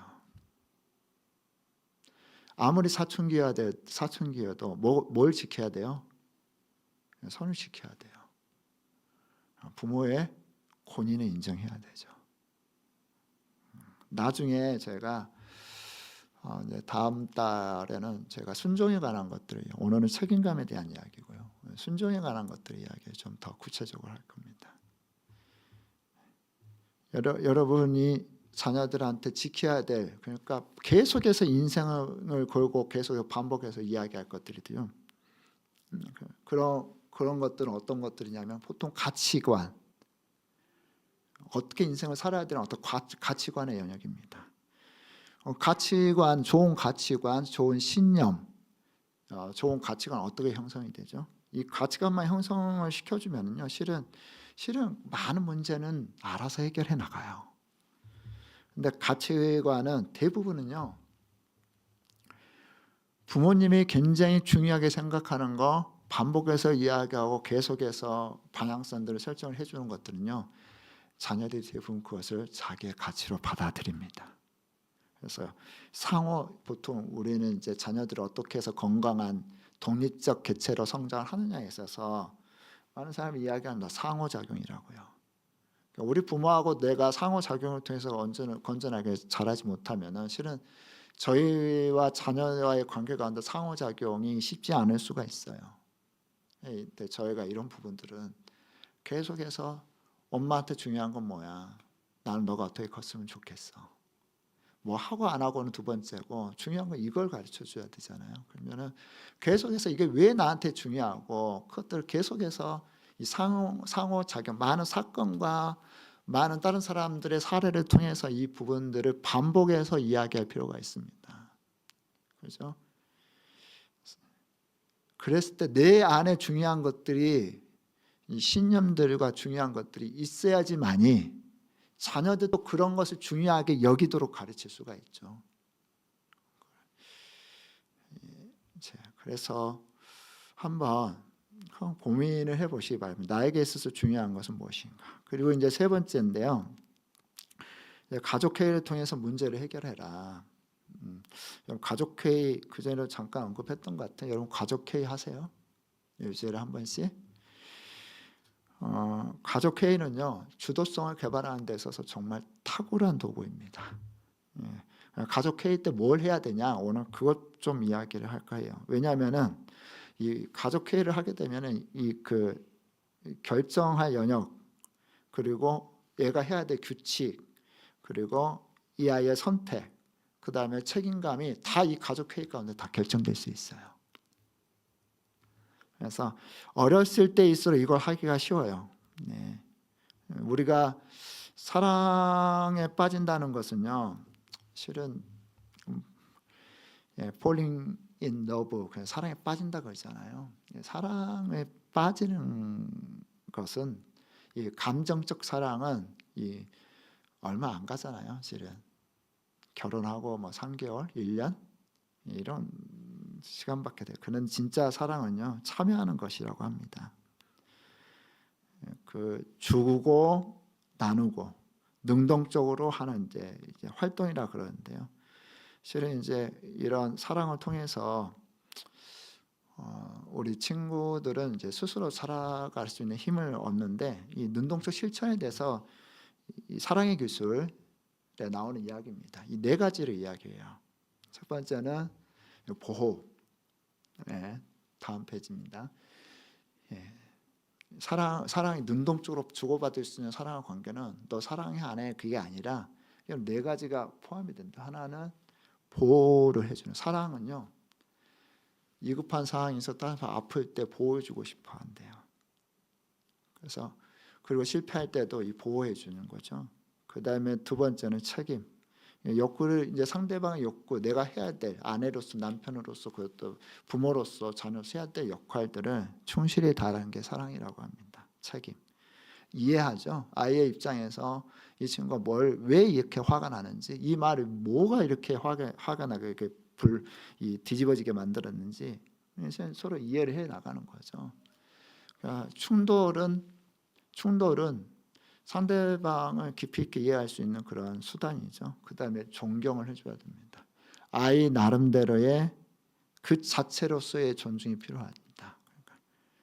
아무리 사춘기여도 뭘 지켜야 돼요? 선을 지켜야 돼요. 부모의 권위는 인정해야 되죠. 나중에 제가 다음 달에는 제가 순종에 관한 것들을, 오늘은 책임감에 대한 이야기고요. 순종에 관한 것들 이야기 좀 더 구체적으로 할 겁니다. 여러분이 자녀들한테 지켜야 될, 그러니까 계속해서 인생을 걸고 계속 반복해서 이야기할 것들이요. 그런 그런 것들은 어떤 것들이냐면 보통 가치관, 어떻게 인생을 살아야 되는 어떤 가치관의 영역입니다. 가치관, 좋은 가치관, 좋은 신념, 좋은 가치관 어떻게 형성이 되죠? 이 가치관만 형성을 시켜주면요, 실은 많은 문제는 알아서 해결해 나가요. 근데 가치관은 대부분은요, 부모님이 굉장히 중요하게 생각하는 거 반복해서 이야기하고 계속해서 방향성들을 설정을 해주는 것들은요, 자녀들이 대부분 그것을 자기의 가치로 받아들입니다. 그래서 보통 우리는 이제 자녀들을 어떻게 해서 건강한 독립적 개체로 성장하느냐에 있어서 많은 사람이 이야기한다. 상호작용이라고요. 그러니까 우리 부모하고 내가 상호작용을 통해서 건전하게 자라지 못하면은 실은 저희와 자녀와의 관계 가운데 상호작용이 쉽지 않을 수가 있어요. 근데 저희가 이런 부분들은 계속해서 엄마한테 중요한 건 뭐야? 나는 너가 어떻게 컸으면 좋겠어. 뭐 하고 안 하고는 두 번째고 중요한 건 이걸 가르쳐 줘야 되잖아요. 그러면은 계속해서 이게 왜 나한테 중요하고 그것들 계속해서 이 상호작용, 많은 사건과 많은 다른 사람들의 사례를 통해서 이 부분들을 반복해서 이야기할 필요가 있습니다. 그렇죠? 그랬을 때 내 안에 중요한 것들이, 이 신념들과 중요한 것들이 있어야지만이 자녀들도 그런 것을 중요하게 여기도록 가르칠 수가 있죠. 그래서 한번 고민을 해보시기 바랍니다. 나에게 있어서 중요한 것은 무엇인가. 그리고 이제 세 번째인데요, 가족회의를 통해서 문제를 해결해라. 여러분 가족회의 그전에 잠깐 언급했던 것 같아요. 여러분 가족회의 하세요? 일주일에 한 번씩? 가족회의는요, 주도성을 개발하는 데 있어서 정말 탁월한 도구입니다. 가족회의 때 뭘 해야 되냐, 오늘 그것 좀 이야기를 할 거예요. 왜냐하면은 이 가족회의를 하게 되면은 그 결정할 영역, 그리고 얘가 해야 될 규칙, 그리고 이 아이의 선택, 그 다음에 책임감이 다 이 가족회의 가운데 다 결정될 수 있어요. 그래서 어렸을 때일수록 이걸 하기가 쉬워요. 네. 우리가 사랑에 빠진다는 것은요, 실은 falling in love, 그냥 사랑에 빠진다 그러잖아요. 사랑에 빠지는 것은, 이 감정적 사랑은 얼마 안 가잖아요. 실은 결혼하고 뭐 3개월, 1년 이런 시간밖에 돼요. 그는 진짜 사랑은요, 참여하는 것이라고 합니다. 그 주고 나누고 능동적으로 하는 이제 활동이라 그러는데요. 실은 이제 이런 사랑을 통해서 우리 친구들은 이제 스스로 살아갈 수 있는 힘을 얻는데, 이 능동적 실천에 대해서 이 사랑의 기술에 나오는 이야기입니다. 이 네 가지를 이야기해요. 첫 번째는 보호. 네, 다음 페이지입니다. 사랑이 능동적으로 주고받을 수 있는 사랑의 관계는 너 사랑해 안 해, 그게 아니라 네 가지가 포함이 된다. 하나는 보호를 해주는, 사랑은요, 위급한 상황이 있었다, 아플 때 보호해주고 싶어 한대요. 그래서 그리고 실패할 때도 보호해 주는 거죠. 그 다음에 두 번째는 책임. 욕구를, 이제 상대방의 욕구, 내가 해야 될 아내로서, 남편으로서, 그것도 부모로서, 자녀로서 해야 될 역할들을 충실히 다하는 게 사랑이라고 합니다. 책임. 이해하죠. 아이의 입장에서 이 친구가 왜 이렇게 화가 나는지, 이 말이 뭐가 이렇게 화가 나게 이렇게 뒤집어지게 만들었는지 서로 이해를 해 나가는 거죠. 그러니까 충돌은 상대방을 깊이 있게 이해할 수 있는 그런 수단이죠. 그 다음에 존경을 해줘야 됩니다. 아이 나름대로의 그 자체로서의 존중이 필요합니다. 그러니까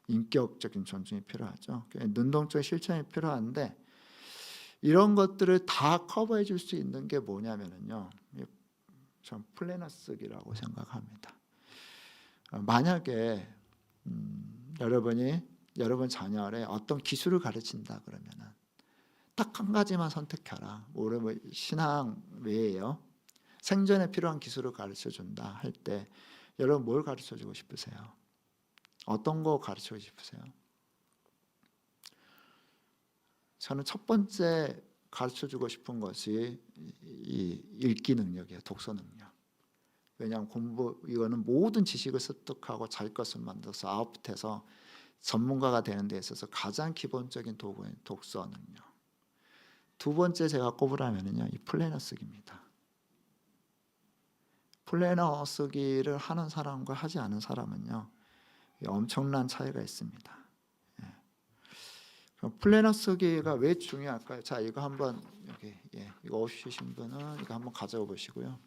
인격적인 존중이 필요하죠. 능동적 실천이 필요한데, 이런 것들을 다 커버해 줄 수 있는 게 뭐냐면요, 전 플래너쓰기라고 생각합니다. 만약에 여러분 자녀를 어떤 기술을 가르친다 그러면은 딱 한 가지만 선택하라. 우리 뭐 신앙 외에요, 생존에 필요한 기술을 가르쳐 준다 할 때 여러분 뭘 가르쳐 주고 싶으세요? 어떤 거 가르치고 싶으세요? 저는 첫 번째 가르쳐주고 싶은 것이 이 읽기 능력이에요. 독서 능력. 왜냐하면 이거는 모든 지식을 습득하고 자기 것을 만들어서 아웃풋해서 전문가가 되는 데 있어서 가장 기본적인 도구인 독서 능력. 두 번째 제가 꼽으라면요, 이 플래너 쓰기입니다. 플래너 쓰기를 하는 사람과 하지 않은 사람은요, 엄청난 차이가 있습니다. 플래너 쓰기가 왜 중요할까요? 자, 이거 한번 여기 이거 없으신 분은 이거 한번 가져가 보시고요.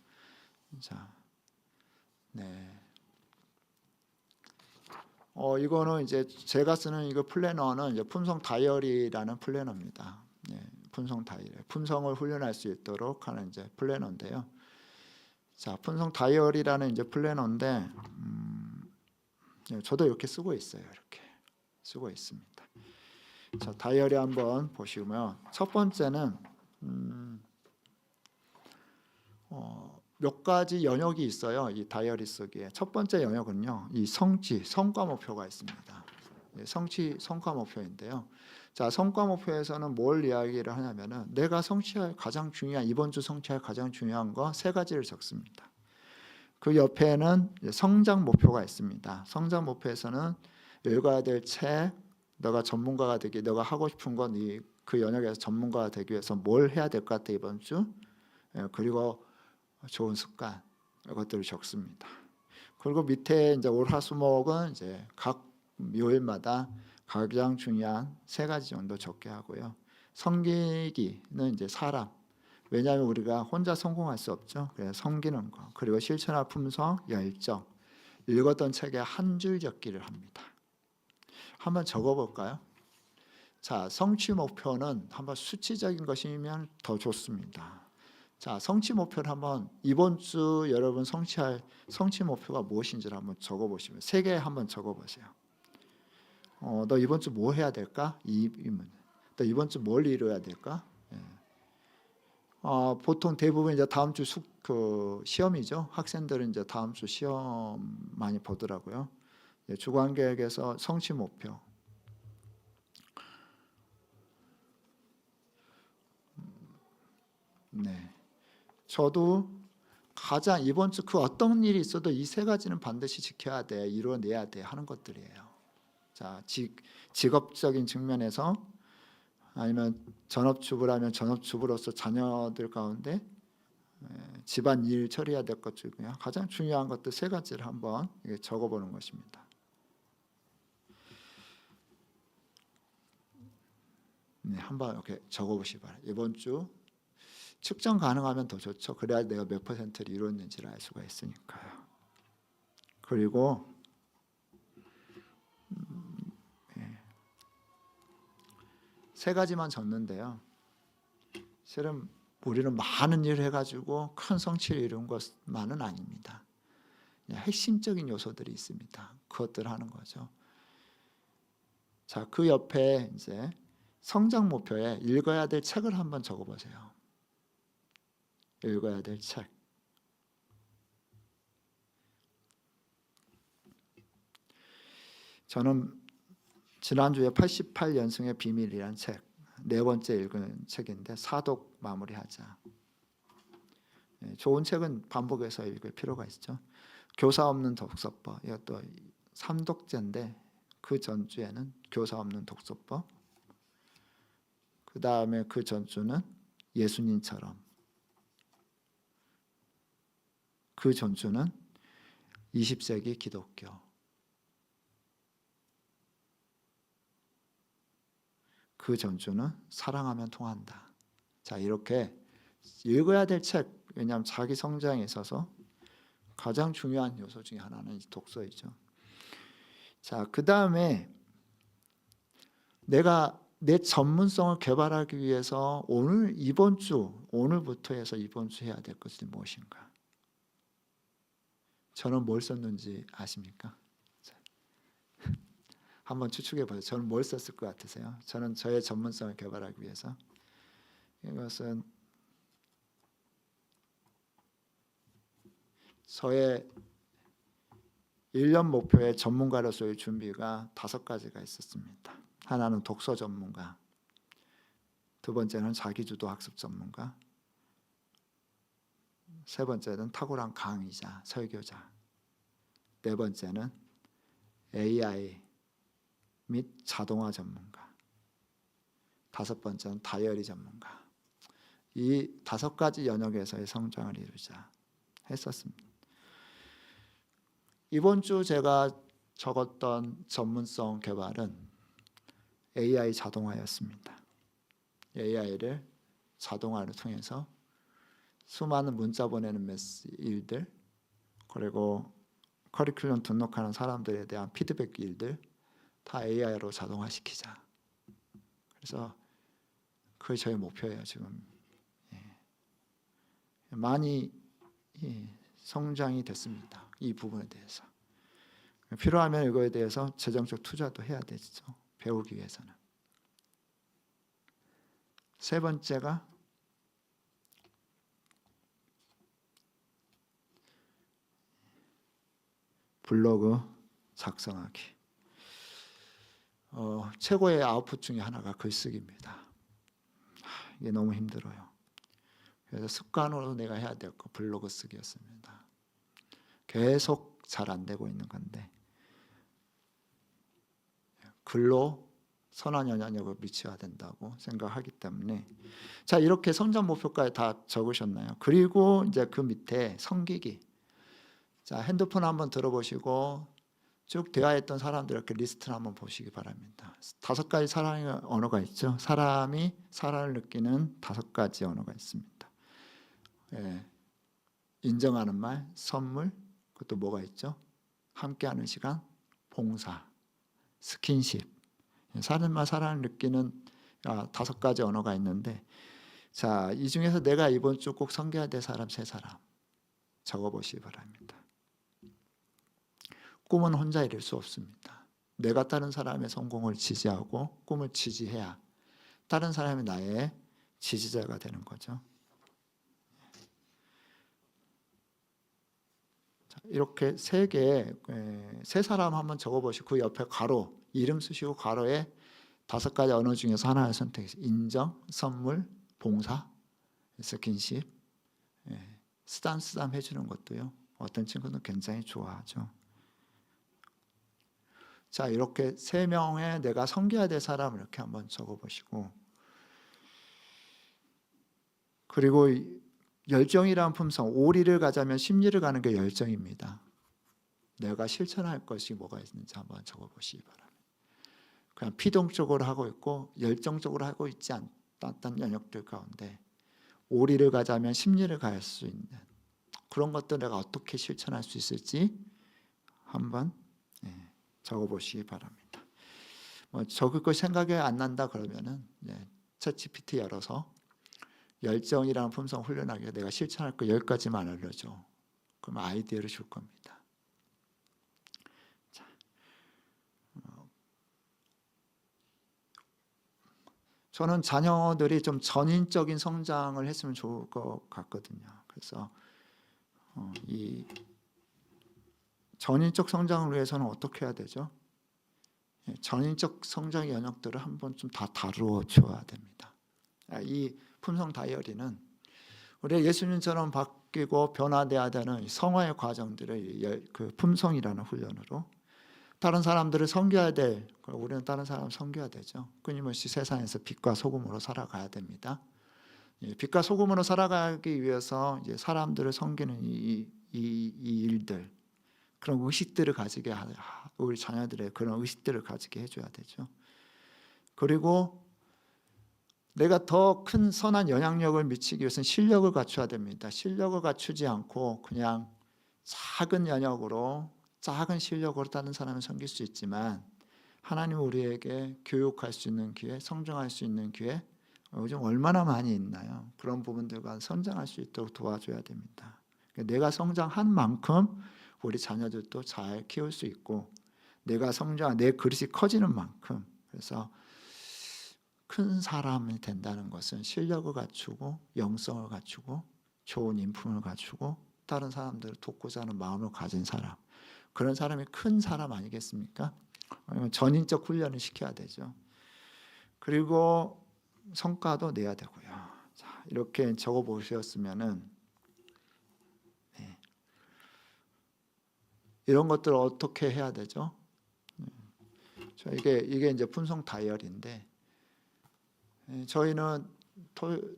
자, 네. 이거는 이제 제가 쓰는 이거 플래너는 이제 품성 다이어리라는 플래너입니다. 품성 다이어리, 품성을 훈련할 수 있도록 하는 이제 플래너인데요. 자, 품성 다이어리라는 이제 플래너인데, 저도 이렇게 쓰고 있어요. 이렇게 쓰고 있습니다. 자, 다이어리 한번 보시면 첫 번째는 몇 가지 영역이 있어요. 이 다이어리 쓰기에 첫 번째 영역은요, 이 성취, 성과 목표가 있습니다. 성과 목표인데요. 자, 성과 목표에서는 뭘 이야기를 하냐면은 내가 성취할 가장 중요한 이번 주 성취할 가장 중요한 거 세 가지를 적습니다. 그 옆에는 성장 목표가 있습니다. 성장 목표에서는 읽어야 될 책, 너가 전문가가 되기, 너가 하고 싶은 건 그 영역에서 전문가가 되기 위해서 뭘 해야 될 것 같아 이번 주. 그리고 좋은 습관 이것들을 적습니다. 그리고 밑에 이제 월화수목은 이제 각 요일마다 가장 중요한 세 가지 정도 적게 하고요. 섬기기는 이제 사람. 왜냐하면 우리가 혼자 성공할 수 없죠. 그래서 섬기는 거. 그리고 실천할 품성, 열정. 읽었던 책에 한 줄 적기를 합니다. 한번 적어볼까요? 자, 성취 목표는 한번 수치적인 것이면 더 좋습니다. 자, 성취 목표를 한번 이번 주 여러분 성취할 성취 목표가 무엇인지를 한번 적어보시면 세 개 한번 적어보세요. 너 이번 주 뭐 해야 될까? 너 이번 주 뭘 이뤄야 될까? 보통 대부분 이제 다음 주 시험이죠. 학생들은 이제 다음 주 시험 많이 보더라고요. 주간 계획에서 성취 목표. 네. 저도 가장 이번 주 그 어떤 일이 있어도 이 세 가지는 반드시 지켜야 돼, 이뤄내야 돼 하는 것들이에요. 자, 직업적인 측면에서 아니면 전업주부라면 전업주부로서 자녀들 가운데 집안 일 처리해야 될 것 중에 가장 중요한 것들 세 가지를 한번 적어보는 것입니다. 네, 한번 이렇게 적어보시기 바랍니다. 이번 주 측정 가능하면 더 좋죠. 그래야 내가 몇 퍼센트를 이뤘는지를 알 수가 있으니까요. 그리고 세 가지만 적는데요. 실은 우리는 많은 일을 해가지고 큰 성취를 이룬 것만은 아닙니다. 핵심적인 요소들이 있습니다. 그것들을 하는 거죠. 자, 그 옆에 이제 성장 목표에 읽어야 될 책을 한번 적어보세요. 읽어야 될 책. 저는 지난주에 88연승의 비밀이라는 책, 네 번째 읽은 책인데 사독 마무리하자. 좋은 책은 반복해서 읽을 필요가 있죠. 교사 없는 독서법, 이것도 3독제인데 그 전주에는 교사 없는 독서법, 그 다음에 그 전주는 예수님처럼, 그 전주는 20세기 기독교, 그 전주는 사랑하면 통한다. 자, 이렇게 읽어야 될 책, 왜냐하면 자기 성장에 있어서 가장 중요한 요소 중에 하나는 독서이죠. 자, 그 다음에 내가 내 전문성을 개발하기 위해서 오늘부터 해서 이번 주 해야 될 것이 무엇인가? 저는 뭘 썼는지 아십니까? 한번 추측해 보세요. 저는 뭘 썼을 것 같으세요? 저는 저의 전문성을 개발하기 위해서 이것은 저의 1년 목표의 전문가로서의 준비가 5가지가 있었습니다. 하나는 독서 전문가, 두 번째는 자기주도 학습 전문가, 세 번째는 탁월한 강의자, 설교자, 네 번째는 AI 및 자동화 전문가, 다섯 번째는 다이어리 전문가. 이 5가지 영역에서의 성장을 이루자 했었습니다. 이번 주 제가 적었던 전문성 개발은 AI 자동화였습니다. AI를 자동화를 통해서 수많은 문자 보내는 일들, 그리고 커리큘럼 등록하는 사람들에 대한 피드백 일들 다 AI로 자동화시키자. 그래서 그게 저의 목표예요. 지금 많이 성장이 됐습니다. 이 부분에 대해서. 필요하면 이거에 대해서 재정적 투자도 해야 되죠. 배우기 위해서는. 세 번째가 블로그 작성하기. 최고의 아웃풋 중에 하나가 글쓰기입니다. 이게 너무 힘들어요. 그래서 습관으로 내가 해야 될 거 블로그 쓰기였습니다. 계속 잘 안 되고 있는 건데 글로 선한 영향력을 미쳐야 된다고 생각하기 때문에 자, 이렇게 성장 목표까지 다 적으셨나요? 그리고 이제 그 밑에 섬기기. 자, 핸드폰 한번 들어보시고 쭉 대화했던 사람들 이렇게 리스트를 한번 보시기 바랍니다. 5가지 사랑의 언어가 있죠. 사람이 사랑을 느끼는 5가지 언어가 있습니다. 인정하는 말, 선물, 그것도 뭐가 있죠? 함께하는 시간, 봉사, 스킨십. 사람과 사랑을 느끼는 5가지 언어가 있는데 자, 이 중에서 내가 이번 주 꼭 섬겨야 될 사람 3사람 적어보시기 바랍니다. 꿈은 혼자 이룰 수 없습니다. 내가 다른 사람의 성공을 지지하고 꿈을 지지해야 다른 사람이 나의 지지자가 되는 거죠. 자, 이렇게 3사람 한번 적어보시고 그 옆에 가로 이름 쓰시고 가로에 5가지 언어 중에서 하나를 선택해서 인정, 선물, 봉사, 스킨십, 쓰담쓰담 해주는 것도요. 어떤 친구는 굉장히 좋아하죠. 자, 이렇게 3명의 내가 섬겨야 될 사람을 이렇게 한번 적어보시고 그리고 열정이란 품성, 오리를 가자면 심리를 가는 게 열정입니다. 내가 실천할 것이 뭐가 있는지 한번 적어보시기 바랍니다. 그냥 피동적으로 하고 있고 열정적으로 하고 있지 않던 영역들 가운데 오리를 가자면 심리를 갈 수 있는 그런 것들 내가 어떻게 실천할 수 있을지 한번 적어보시기 바랍니다. 적을 거 생각이 안 난다 그러면은 챗GPT 열어서 열정이라는 품성 훈련하기 위해 내가 실천할 거 10가지만 알려줘. 그럼 아이디어를 줄 겁니다. 자, 저는 자녀들이 좀 전인적인 성장을 했으면 좋을 것 같거든요. 그래서 이 전인적 성장을 위해서는 어떻게 해야 되죠? 전인적 성장의 영역들을 한번 좀 다 다루어 줘야 됩니다. 이 품성 다이어리는 우리 예수님처럼 바뀌고 변화돼야 되는 성화의 과정들을 그 품성이라는 훈련으로 다른 사람들을 섬겨야 될, 우리는 다른 사람을 섬겨야 되죠. 끊임없이 세상에서 빛과 소금으로 살아가야 됩니다. 빛과 소금으로 살아가기 위해서 이제 사람들을 섬기는 이 일들, 그런 의식들을 가지게 우리 자녀들의 그런 의식들을 가지게 해줘야 되죠. 그리고 내가 더 큰 선한 영향력을 미치기 위해서는 실력을 갖춰야 됩니다. 실력을 갖추지 않고 그냥 작은 영역으로 작은 실력으로 다른 사람을 섬길 수 있지만 하나님 우리에게 교육할 수 있는 기회, 성장할 수 있는 기회 요즘 얼마나 많이 있나요? 그런 부분들과 성장할 수 있도록 도와줘야 됩니다. 내가 성장한 만큼 우리 자녀들도 잘 키울 수 있고 내가 성장, 내 그릇이 커지는 만큼 그래서 큰 사람이 된다는 것은 실력을 갖추고 영성을 갖추고 좋은 인품을 갖추고 다른 사람들을 돕고자 하는 마음을 가진 사람 그런 사람이 큰 사람 아니겠습니까? 전인적 훈련을 시켜야 되죠. 그리고 성과도 내야 되고요. 자, 이렇게 적어 보셨으면은 이런 것들을 어떻게 해야 되죠? 이게 이제 fun성 다이어리인데 저희는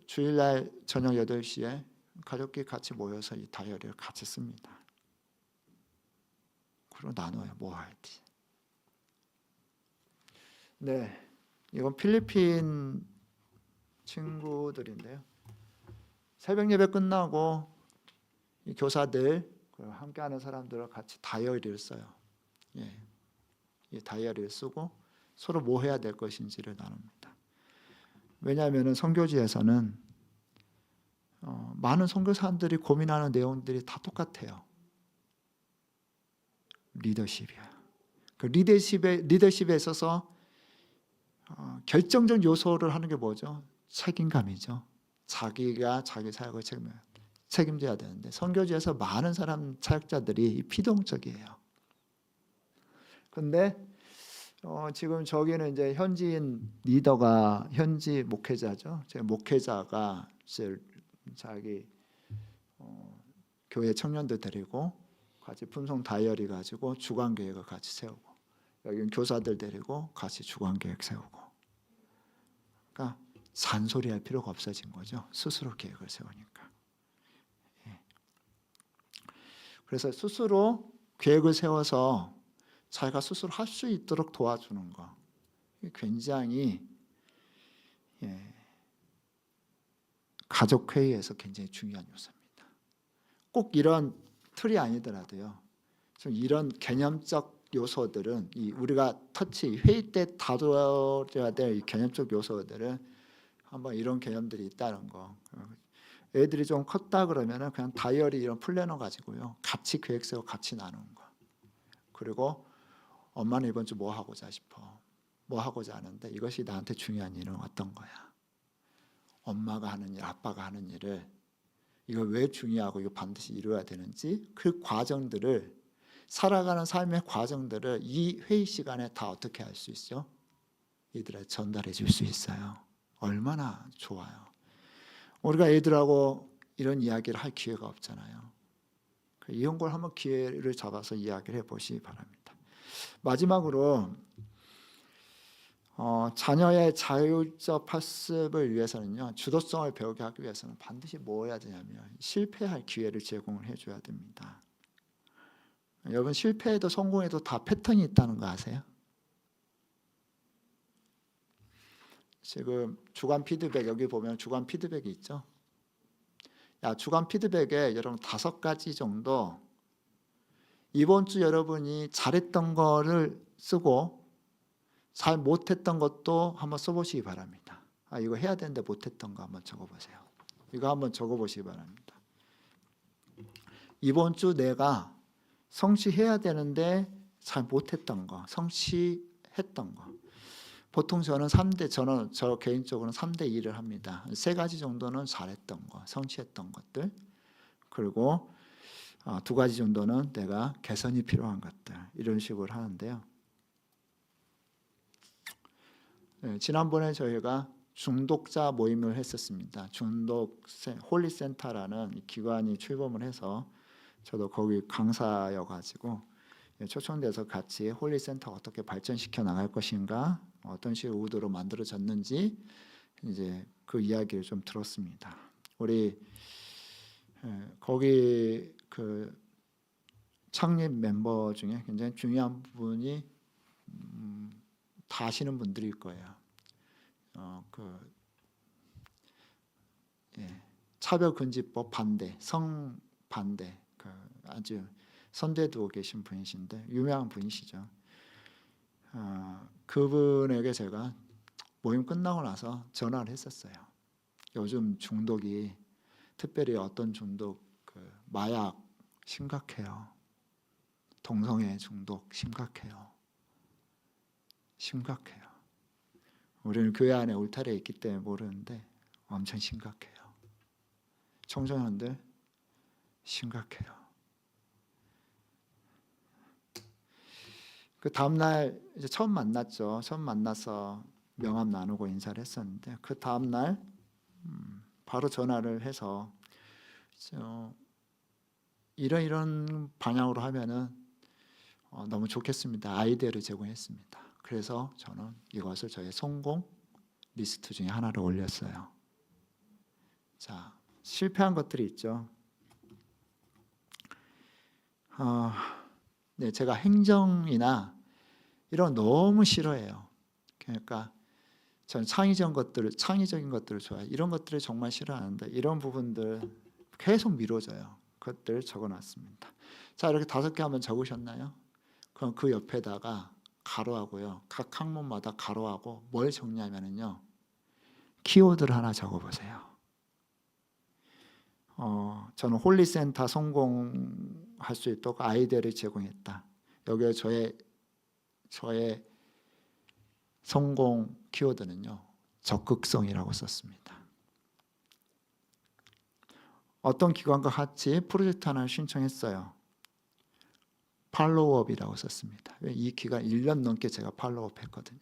주일날 저녁 8시에 가족끼리 같이 모여서 이 다이어리를 같이 씁니다. 그리고 나눠요. 뭐 할지. 네, 이건 필리핀 친구들인데요. 새벽 예배 끝나고 이 교사들 함께하는 사람들과 같이 다이어리를 써요. 예, 이 다이어리를 쓰고 서로 뭐 해야 될 것인지를 나눕니다. 왜냐하면 선교지에서는 많은 선교사님들이 고민하는 내용들이 다 똑같아요. 리더십이야. 그 리더십에 있어서 결정적 요소를 하는 게 뭐죠? 책임감이죠. 자기가 자기 사역을 책임져야 되는데 선교지에서 많은 사역자들이 피동적이에요. 근데 지금 저기는 이제 현지인 리더가 현지 목회자죠. 제 목회자가 자기 교회 청년들 데리고 같이 품성 다이어리 가지고 주간 계획을 같이 세우고 여기는 교사들 데리고 같이 주간 계획 세우고 그러니까 잔소리할 필요가 없어진 거죠. 스스로 계획을 세우니까. 그래서 스스로 계획을 세워서 자기가 스스로 할 수 있도록 도와주는 거 굉장히 가족회의에서 굉장히 중요한 요소입니다. 꼭 이런 틀이 아니더라도요. 좀 이런 개념적 요소들은 우리가 회의 때 다뤄야 될 개념적 요소들은 한번 이런 개념들이 있다는 거. 애들이 좀 컸다 그러면은 그냥 다이어리 이런 플래너 가지고요. 같이 계획 세우고 같이 나누는 거. 그리고 엄마는 이번 주 뭐 하고자 싶어. 뭐 하고자 하는데 이것이 나한테 중요한 일은 어떤 거야. 엄마가 하는 일, 아빠가 하는 일을 이거 왜 중요하고 이거 반드시 이루어야 되는지 그 과정들을 살아가는 삶의 과정들을 이 회의 시간에 다 어떻게 할 수 있죠? 얘들한테 전달해 줄 수 있어요. 얼마나 좋아요. 우리가 애들하고 이런 이야기를 할 기회가 없잖아요. 이런 걸 한번 기회를 잡아서 이야기를 해보시기 바랍니다. 마지막으로 자녀의 자율적 학습을 위해서는요. 주도성을 배우게 하기 위해서는 반드시 뭐 해야 되냐면 실패할 기회를 제공을 해줘야 됩니다. 여러분 실패해도 성공해도 다 패턴이 있다는 거 아세요? 지금 주간 피드백 여기 보면 주간 피드백이 있죠. 주간 피드백에 여러분 5가지 정도 이번 주 여러분이 잘했던 거를 쓰고 잘 못했던 것도 한번 써보시기 바랍니다. 이거 해야 되는데 못했던 거 한번 적어보세요. 이거 한번 적어보시기 바랍니다. 이번 주 내가 성취해야 되는데 잘 못했던 거, 성취했던 거. 보통 저는 저 개인적으로는 3대 2를 합니다. 3가지 정도는 잘했던 거, 성취했던 것들. 그리고 2가지 정도는 내가 개선이 필요한 것들. 이런 식으로 하는데요. 지난번에 저희가 중독자 모임을 했었습니다. 홀리센터라는 기관이 출범을 해서 저도 거기 강사여가지고 초청돼서 같이 홀리센터가 어떻게 발전시켜 나갈 것인가, 어떤 식의 의도로 만들어졌는지 이제 그 이야기를 좀 들었습니다. 우리 거기 그 창립 멤버 중에 굉장히 중요한 분이 다 아시는 분들일 거예요. 차별금지법 반대, 성 반대, 아주 선대 두고 계신 분이신데 유명한 분이시죠. 그분에게 제가 모임 끝나고 나서 전화를 했었어요. 요즘 중독이 특별히 어떤 중독, 마약 심각해요. 동성애 중독 심각해요. 우리는 교회 안에 울타리에 있기 때문에 모르는데 엄청 심각해요. 청소년들 심각해요. 그 다음 날 이제 처음 만났죠. 처음 만나서 명함 나누고 인사를 했었는데 그 다음 날 바로 전화를 해서 이런 방향으로 하면은 너무 좋겠습니다. 아이디어를 제공했습니다. 그래서 저는 이것을 저의 성공 리스트 중에 하나를 올렸어요. 자, 실패한 것들이 있죠. 네, 제가 행정이나 이런 거 너무 싫어해요. 그러니까 저는 창의적인 것들을 좋아해요. 이런 것들을 정말 싫어하는데 이런 부분들 계속 미뤄져요. 그것들 적어놨습니다. 자, 이렇게 5개 한번 적으셨나요? 그럼 그 옆에다가 가로하고요. 각 항목마다 가로하고 뭘 정리하면은요. 키워드를 하나 적어보세요. 저는 홀리센터 성공할 수 있도록 아이디어를 제공했다. 여기에 저의 성공 키워드는요. 적극성이라고 썼습니다. 어떤 기관과 같이 프로젝트 하나를 신청했어요. 팔로우업이라고 썼습니다. 이 기간 1년 넘게 제가 팔로우업 했거든요.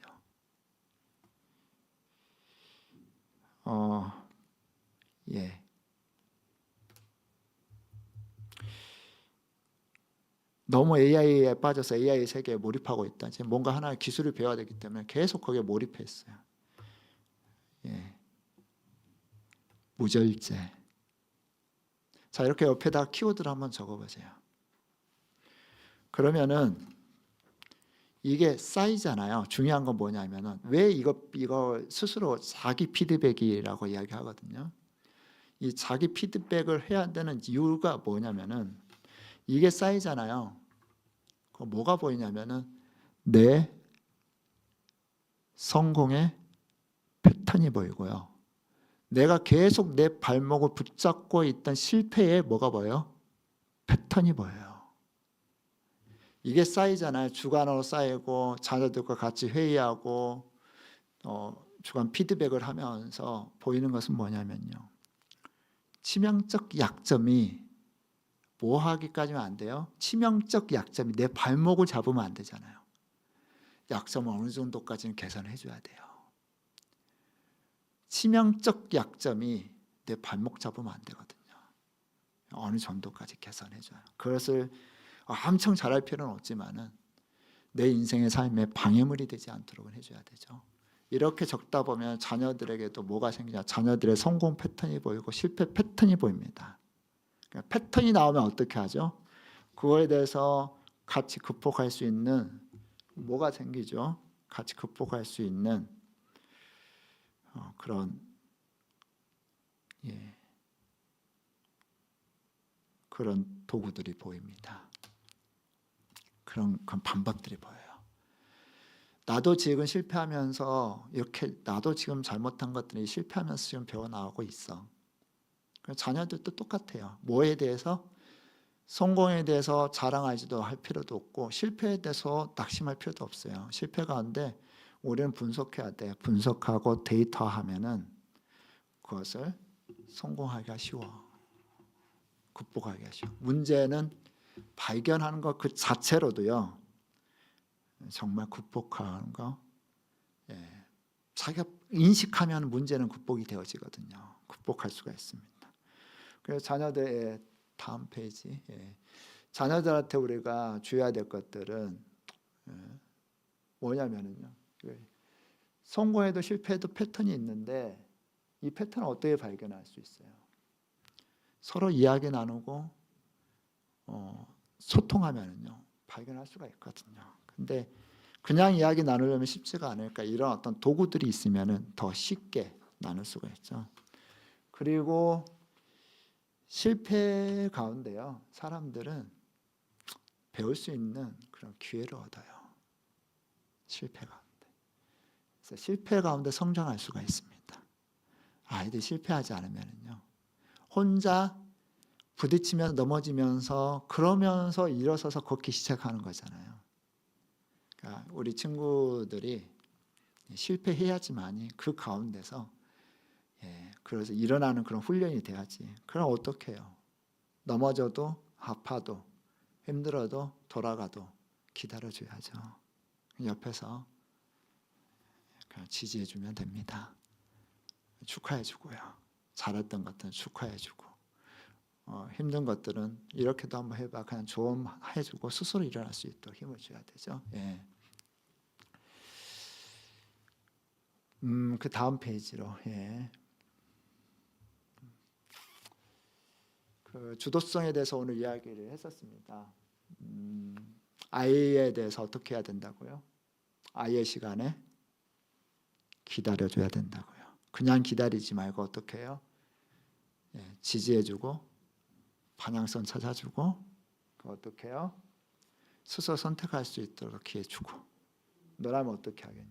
예. 너무 AI에 빠져서 AI 세계에 몰입하고 있다. 지금 뭔가 하나의 기술을 배워야 되기 때문에 계속 거기에 몰입했어요. 예. 무절제. 자, 이렇게 옆에다 키워드를 한번 적어보세요. 그러면은 이게 쌓이잖아요. 중요한 건 뭐냐면은 왜 이거 스스로 자기 피드백이라고 이야기하거든요. 이 자기 피드백을 해야 되는 이유가 뭐냐면은 이게 쌓이잖아요. 그 뭐가 보이냐면은 내 성공의 패턴이 보이고요. 내가 계속 내 발목을 붙잡고 있던 실패의 뭐가 보여요? 패턴이 보여요. 이게 쌓이잖아요. 주간으로 쌓이고 자녀들과 같이 회의하고 주간 피드백을 하면서 보이는 것은 뭐냐면요. 치명적 약점이 뭐 하기까지는 안 돼요? 치명적 약점이 내 발목을 잡으면 안 되잖아요. 약점을 어느 정도까지는 개선해 줘야 돼요. 치명적 약점이 내 발목 잡으면 안 되거든요. 어느 정도까지 개선해 줘요. 그것을 엄청 잘할 필요는 없지만은 내 인생의 삶에 방해물이 되지 않도록 해줘야 되죠. 이렇게 적다 보면 자녀들에게도 뭐가 생기냐? 자녀들의 성공 패턴이 보이고 실패 패턴이 보입니다. 그러니까 패턴이 나오면 어떻게 하죠? 그거에 대해서 같이 극복할 수 있는 뭐가 생기죠? 같이 극복할 수 있는 그런 도구들이 보입니다. 그런 방법들이 보여요. 나도 지금 실패하면서 이렇게 나도 지금 잘못한 것들이 실패하면서 지금 배워 나오고 있어. 자녀들도 똑같아요. 뭐에 대해서? 성공에 대해서 자랑하지도 할 필요도 없고 실패에 대해서 낙심할 필요도 없어요. 실패 가운데 우리는 분석해야 돼. 분석하고 데이터하면은 그것을 성공하기가 쉬워. 극복하기가 쉬워. 문제는 발견하는 것 그 자체로도요. 정말 극복하는 거. 자기가 인식하면 문제는 극복이 되어지거든요. 극복할 수가 있습니다. 그래서 자녀들의 다음 페이지. 자녀들한테 우리가 주어야 될 것들은 뭐냐면요. 성공해도 실패해도 패턴이 있는데 이 패턴을 어떻게 발견할 수 있어요? 서로 이야기 나누고 소통하면요 발견할 수가 있거든요. 근데 그냥 이야기 나누려면 쉽지가 않으니까 이런 어떤 도구들이 있으면은 더 쉽게 나눌 수가 있죠. 그리고 실패 가운데요 사람들은 배울 수 있는 그런 기회를 얻어요. 실패 가운데. 그래서 실패 가운데 성장할 수가 있습니다. 아이들이 실패하지 않으면요 혼자 부딪히면서 넘어지면서 그러면서 일어서서 걷기 시작하는 거잖아요. 그러니까 우리 친구들이 실패해야지만이 그 가운데서 그래서 일어나는 그런 훈련이 돼야지. 그럼 어떻게 해요? 넘어져도 아파도 힘들어도 돌아가도 기다려줘야죠. 옆에서 그냥 지지해주면 됩니다. 축하해주고요. 잘했던 것들은 축하해주고, 힘든 것들은 이렇게도 한번 해봐, 그냥 조언해주고 스스로 일어날 수 있도록 힘을 줘야 되죠. 예. 그 다음 페이지로, 예. 그 주도성에 대해서 오늘 이야기를 했었습니다. 아이에 대해서 어떻게 해야 된다고요? 아이의 시간에 기다려줘야 된다고요. 그냥 기다리지 말고 어떻게 해요? 예, 지지해주고 방향성 찾아주고, 어떻게 해요? 스스로 선택할 수 있도록 기회주고. 너라면 어떻게 하겠니?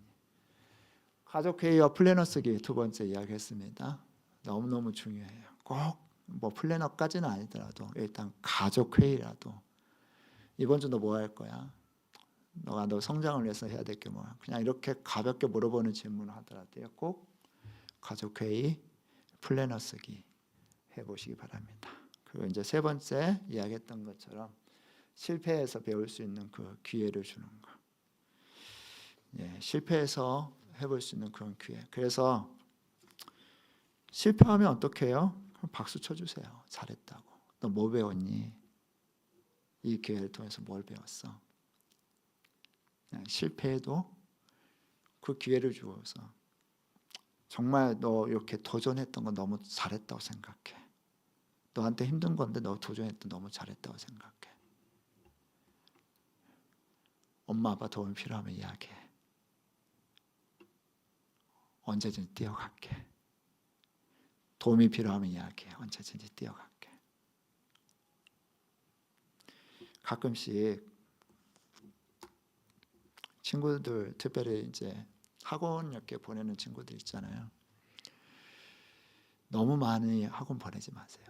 가족회의와 플래너 쓰기 두 번째 이야기했습니다. 너무너무 중요해요. 꼭 뭐 플래너까지는 아니더라도 일단 가족회의라도, 이번 주 너 뭐 할 거야? 너가 너 성장을 위해서 해야 될 게 뭐야? 그냥 이렇게 가볍게 물어보는 질문을 하더라도요, 꼭 가족회의, 플래너 쓰기 해보시기 바랍니다. 그리고 이제 세 번째 이야기했던 것처럼 실패해서 배울 수 있는 그 기회를 주는 거. 예, 실패해서 해볼 수 있는 그런 기회. 그래서 실패하면 어떻게 해요? 그럼 박수 쳐주세요. 잘했다고. 너 뭐 배웠니? 이 기회를 통해서 뭘 배웠어? 실패해도 그 기회를 주어서 정말 너 이렇게 도전했던 거 너무 잘했다고 생각해. 너한테 힘든 건데 너 도전했던 너무 잘했다고 생각해. 엄마 아빠 도움이 필요하면 이야기해. 언제든지 뛰어갈게. 도움이 필요하면 이야기해. 언제든지 뛰어갈게. 가끔씩 친구들, 특별히 이제 학원 이렇게 보내는 친구들 있잖아요. 너무 많이 학원 보내지 마세요.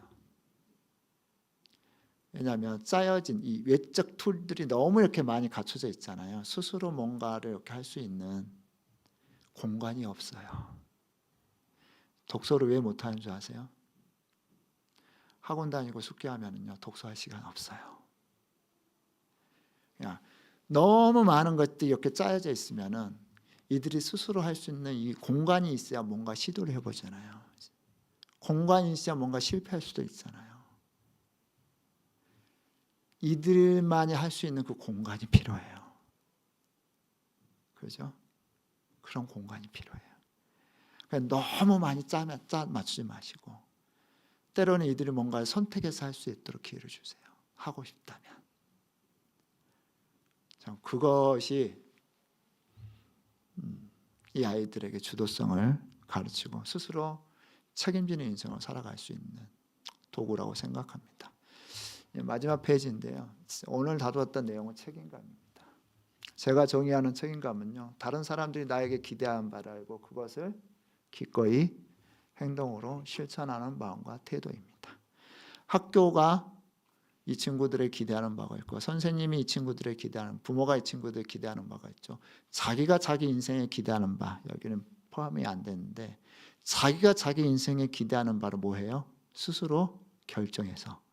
왜냐하면 짜여진 이 외적 툴들이 너무 이렇게 많이 갖춰져 있잖아요. 스스로 뭔가를 이렇게 할 수 있는 공간이 없어요. 독서를 왜 못하는 줄 아세요? 학원 다니고 숙제하면요, 독서할 시간 없어요. 그냥 너무 많은 것들이 이렇게 짜여져 있으면은 이들이 스스로 할 수 있는 이 공간이 있어야 뭔가 시도를 해보잖아요. 공간이 있어야 뭔가 실패할 수도 있잖아요. 이들만이 할 수 있는 그 공간이 필요해요. 그죠? 그런 공간이 필요해요. 그러니까 너무 많이 짜 맞추지 마시고, 때로는 이들이 뭔가를 선택해서 할 수 있도록 기회를 주세요. 하고 싶다면. 그것이 이 아이들에게 주도성을 가르치고 스스로 책임지는 인생을 살아갈 수 있는 도구라고 생각합니다. 마지막 페이지인데요. 오늘 다루었던 내용은 책임감입니다. 제가 정의하는 책임감은요, 다른 사람들이 나에게 기대하는 바를 알고 그것을 기꺼이 행동으로 실천하는 마음과 태도입니다. 학교가 이 친구들의 기대하는 바가 있고, 선생님이 이 친구들의 기대하는, 부모가 이 친구들의 기대하는 바가 있죠. 자기가 자기 인생에 기대하는 바, 여기는 포함이 안 되는데, 자기가 자기 인생에 기대하는 바를 뭐 해요? 스스로 결정해서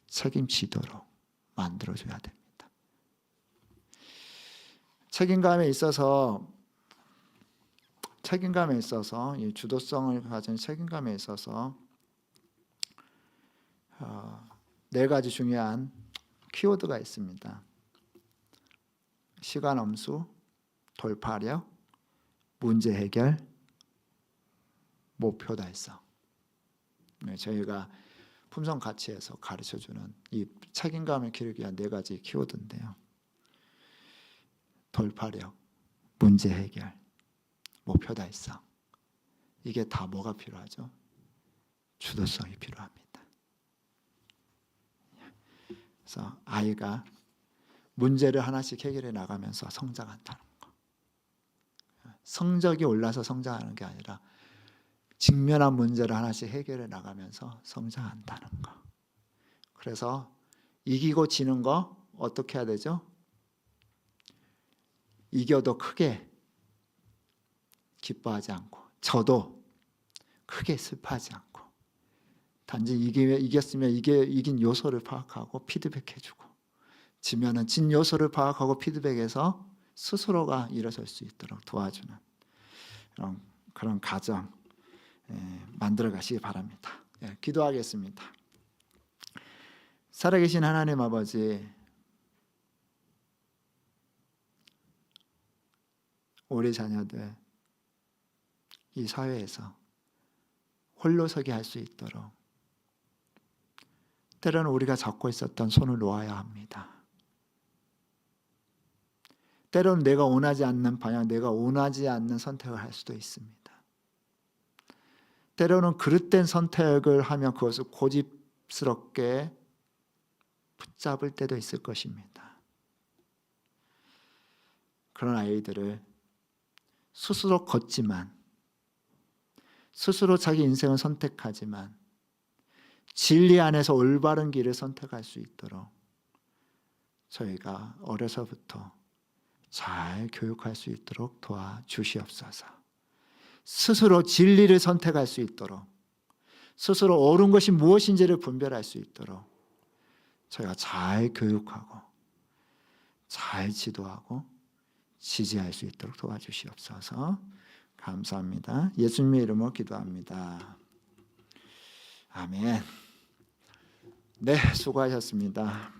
책임지도록 만들어줘야 됩니다. 책임감에 있어서 이 주도성을 가진 책임감에 있어서 네 가지 중요한 키워드가 있습니다. 시간 엄수, 돌파력, 문제 해결, 목표 달성. 저희가 품성 가치에서 가르쳐주는 이 책임감을 기르기 위한 네 가지 키워드인데요. 돌파력, 문제 해결, 목표 달성. 이게 다 뭐가 필요하죠? 주도성이 필요합니다. 그래서 아이가 문제를 하나씩 해결해 나가면서 성장한다는 거. 성적이 올라서 성장하는 게 아니라 직면한 문제를 하나씩 해결해 나가면서 성장한다는 거. 그래서 이기고 지는 거 어떻게 해야 되죠? 이겨도 크게 기뻐하지 않고, 저도 크게 슬퍼하지 않고, 단지 이겼으면 이긴 요소를 파악하고 피드백해주고, 지면은 진 요소를 파악하고 피드백해서 스스로가 일어설 수 있도록 도와주는 그런 가정 만들어 가시기 바랍니다. 기도하겠습니다. 살아계신 하나님 아버지, 우리 자녀들 이 사회에서 홀로서기 할 수 있도록 때로는 우리가 잡고 있었던 손을 놓아야 합니다. 때로는 내가 원하지 않는 방향, 내가 원하지 않는 선택을 할 수도 있습니다. 때로는 그릇된 선택을 하면 그것을 고집스럽게 붙잡을 때도 있을 것입니다. 그런 아이들을 스스로 걷지만, 스스로 자기 인생을 선택하지만 진리 안에서 올바른 길을 선택할 수 있도록 저희가 어려서부터 잘 교육할 수 있도록 도와주시옵소서. 스스로 진리를 선택할 수 있도록, 스스로 옳은 것이 무엇인지를 분별할 수 있도록 저희가 잘 교육하고 잘 지도하고 지지할 수 있도록 도와주시옵소서. 감사합니다. 예수님의 이름으로 기도합니다. 아멘. 네, 수고하셨습니다.